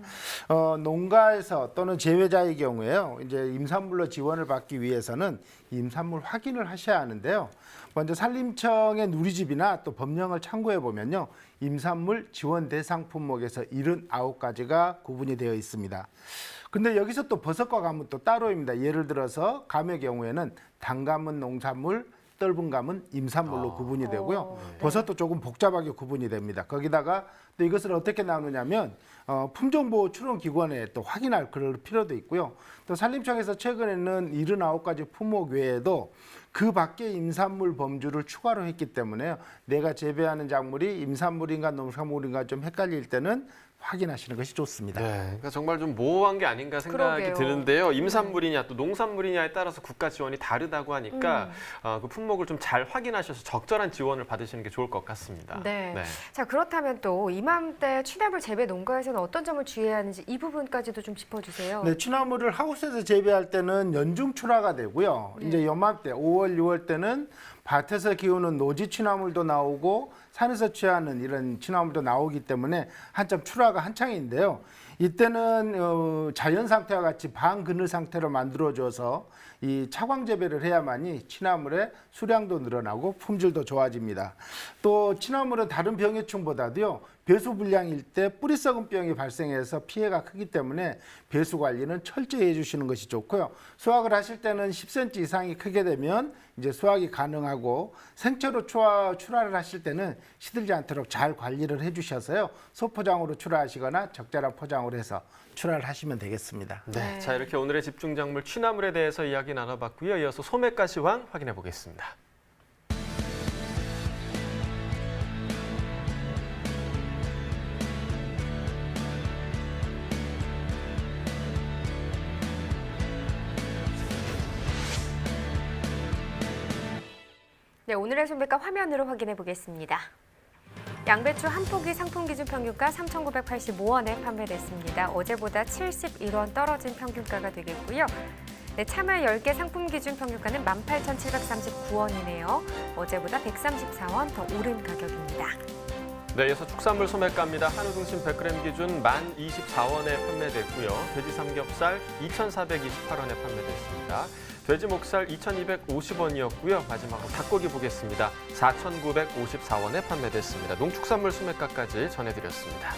농가에서 또는 제외자의 경우에요. 이제 임산물로 지원을 받기 위해서는 임산물 확인을 하셔야 하는데요. 먼저 산림청의 누리집이나 또 법령을 참고해 보면요. 임산물 지원 대상 품목에서 79가지가 구분이 되어 있습니다. 근데 여기서 또 버섯과 감은 또 따로입니다. 예를 들어서 감의 경우에는 단감은 농산물, 떫은 감은 임산물로 구분이 되고요. 버섯도 조금 복잡하게 구분이 됩니다. 거기다가 또 이것을 어떻게 나누냐면 품종보호 출원기관에 또 확인할 그럴 필요도 있고요. 또 산림청에서 최근에는 79가지 품목 외에도 그 밖에 임산물 범주를 추가로 했기 때문에요. 내가 재배하는 작물이 임산물인가 농산물인가 좀 헷갈릴 때는 확인하시는 것이 좋습니다. 네, 그러니까 정말 좀 모호한 게 아닌가 생각이 그러게요. 드는데요. 임산물이냐 또 농산물이냐에 따라서 국가 지원이 다르다고 하니까 그 품목을 좀 잘 확인하셔서 적절한 지원을 받으시는 게 좋을 것 같습니다. 네. 자 그렇다면 또 이맘때 취나물 재배 농가에서는 어떤 점을 주의해야 하는지 이 부분까지도 좀 짚어주세요. 네, 취나물을 하우스에서 재배할 때는 연중 출하가 되고요. 이제 요맘때 5월, 6월 때는 밭에서 키우는 노지 취나물도 나오고 산에서 취하는 이런 취나물도 나오기 때문에 한참 출하가 한창인데요. 이때는 자연 상태와 같이 반그늘 상태로 만들어줘서 이 차광 재배를 해야만이 취나물의 수량도 늘어나고 품질도 좋아집니다. 또 취나물은 다른 병해충보다도요. 배수 불량일 때 뿌리 썩은 병이 발생해서 피해가 크기 때문에 배수 관리는 철저히 해주시는 것이 좋고요. 수확을 하실 때는 10cm 이상이 크게 되면 이제 수확이 가능하고 생채로 출하를 하실 때는 시들지 않도록 잘 관리를 해주셔서요. 소포장으로 출하하시거나 적절한 포장으로 해서 출하를 하시면 되겠습니다. 네, 자 이렇게 오늘의 집중 작물 취나물에 대해서 이야기 나눠봤고요. 이어서 소매가시황 확인해 보겠습니다. 네, 오늘의 소비가 화면으로 확인해 보겠습니다. 양배추 한 포기 상품 기준 평균가 3,985원에 판매됐습니다. 어제보다 71원 떨어진 평균가가 되겠고요. 네, 참외 10개 상품 기준 평균가는 18,739원이네요. 어제보다 134원 더 오른 가격입니다. 네, 이어서 축산물 소매가입니다. 한우 등심 100g 기준 1,024원에 판매됐고요. 돼지 삼겹살 2,428원에 판매됐습니다. 돼지 목살 2,250원이었고요. 마지막으로 닭고기 보겠습니다. 4,954원에 판매됐습니다. 농축산물 소매가까지 전해드렸습니다.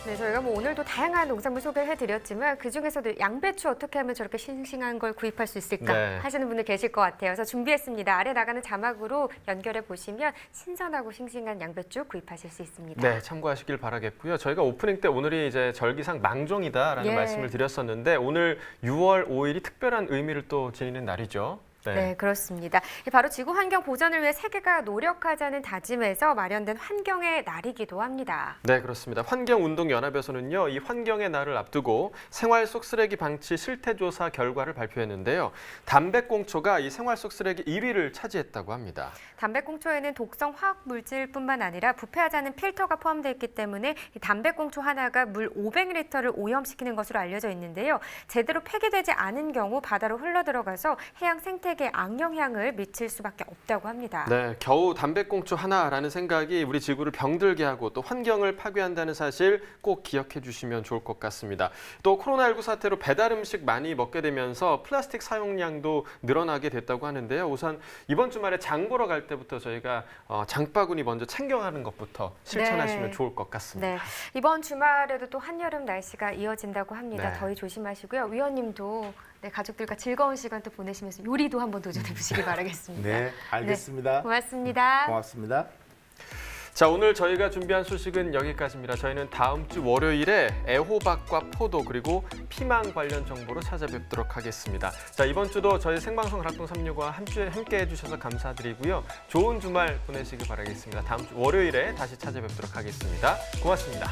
네, 저희가 오늘도 다양한 농산물 소개를 해드렸지만 그중에서도 양배추 어떻게 하면 저렇게 싱싱한 걸 구입할 수 있을까 네. 하시는 분들 계실 것 같아요. 그래서 준비했습니다. 아래 나가는 자막으로 연결해 보시면 신선하고 싱싱한 양배추 구입하실 수 있습니다. 네, 참고하시길 바라겠고요. 저희가 오프닝 때 오늘이 이제 절기상 망종이다라는 말씀을 드렸었는데 오늘 6월 5일이 특별한 의미를 또 지니는 날이죠. 네, 그렇습니다. 바로 지구 환경 보전을 위해 세계가 노력하자는 다짐에서 마련된 환경의 날이기도 합니다. 네, 그렇습니다. 환경운동연합에서는요, 이 환경의 날을 앞두고 생활 속 쓰레기 방치 실태조사 결과를 발표했는데요. 담배꽁초가 이 생활 속 쓰레기 1위를 차지했다고 합니다. 담배꽁초에는 독성 화학 물질뿐만 아니라 부패하지 않은 필터가 포함되어 있기 때문에 이 담배꽁초 하나가 물 500리터를 오염시키는 것으로 알려져 있는데요. 제대로 폐기되지 않은 경우 바다로 흘러들어가서 해양 생태계에 악영향을 미칠 수밖에 없다고 합니다. 네, 겨우 담배꽁초 하나라는 생각이 우리 지구를 병들게 하고 또 환경을 파괴한다는 사실 꼭 기억해 주시면 좋을 것 같습니다. 또 코로나19 사태로 배달 음식 많이 먹게 되면서 플라스틱 사용량도 늘어나게 됐다고 하는데요. 우선 이번 주말에 장 보러 갈 때부터 저희가 장바구니 먼저 챙겨가는 것부터 실천하시면 좋을 것 같습니다. 네, 이번 주말에도 또 한여름 날씨가 이어진다고 합니다. 네. 더위 조심하시고요. 위원님도 가족들과 즐거운 시간 또 보내시면서 요리도 한번 도전해 보시기 바라겠습니다. 네, 알겠습니다. 네, 고맙습니다. 고맙습니다. 자, 오늘 저희가 준비한 소식은 여기까지입니다. 저희는 다음 주 월요일에 애호박과 포도 그리고 피망 관련 정보로 찾아뵙도록 하겠습니다. 자, 이번 주도 저희 생방송 가락동 365와 함께 해주셔서 감사드리고요. 좋은 주말 보내시기 바라겠습니다. 다음 주 월요일에 다시 찾아뵙도록 하겠습니다. 고맙습니다.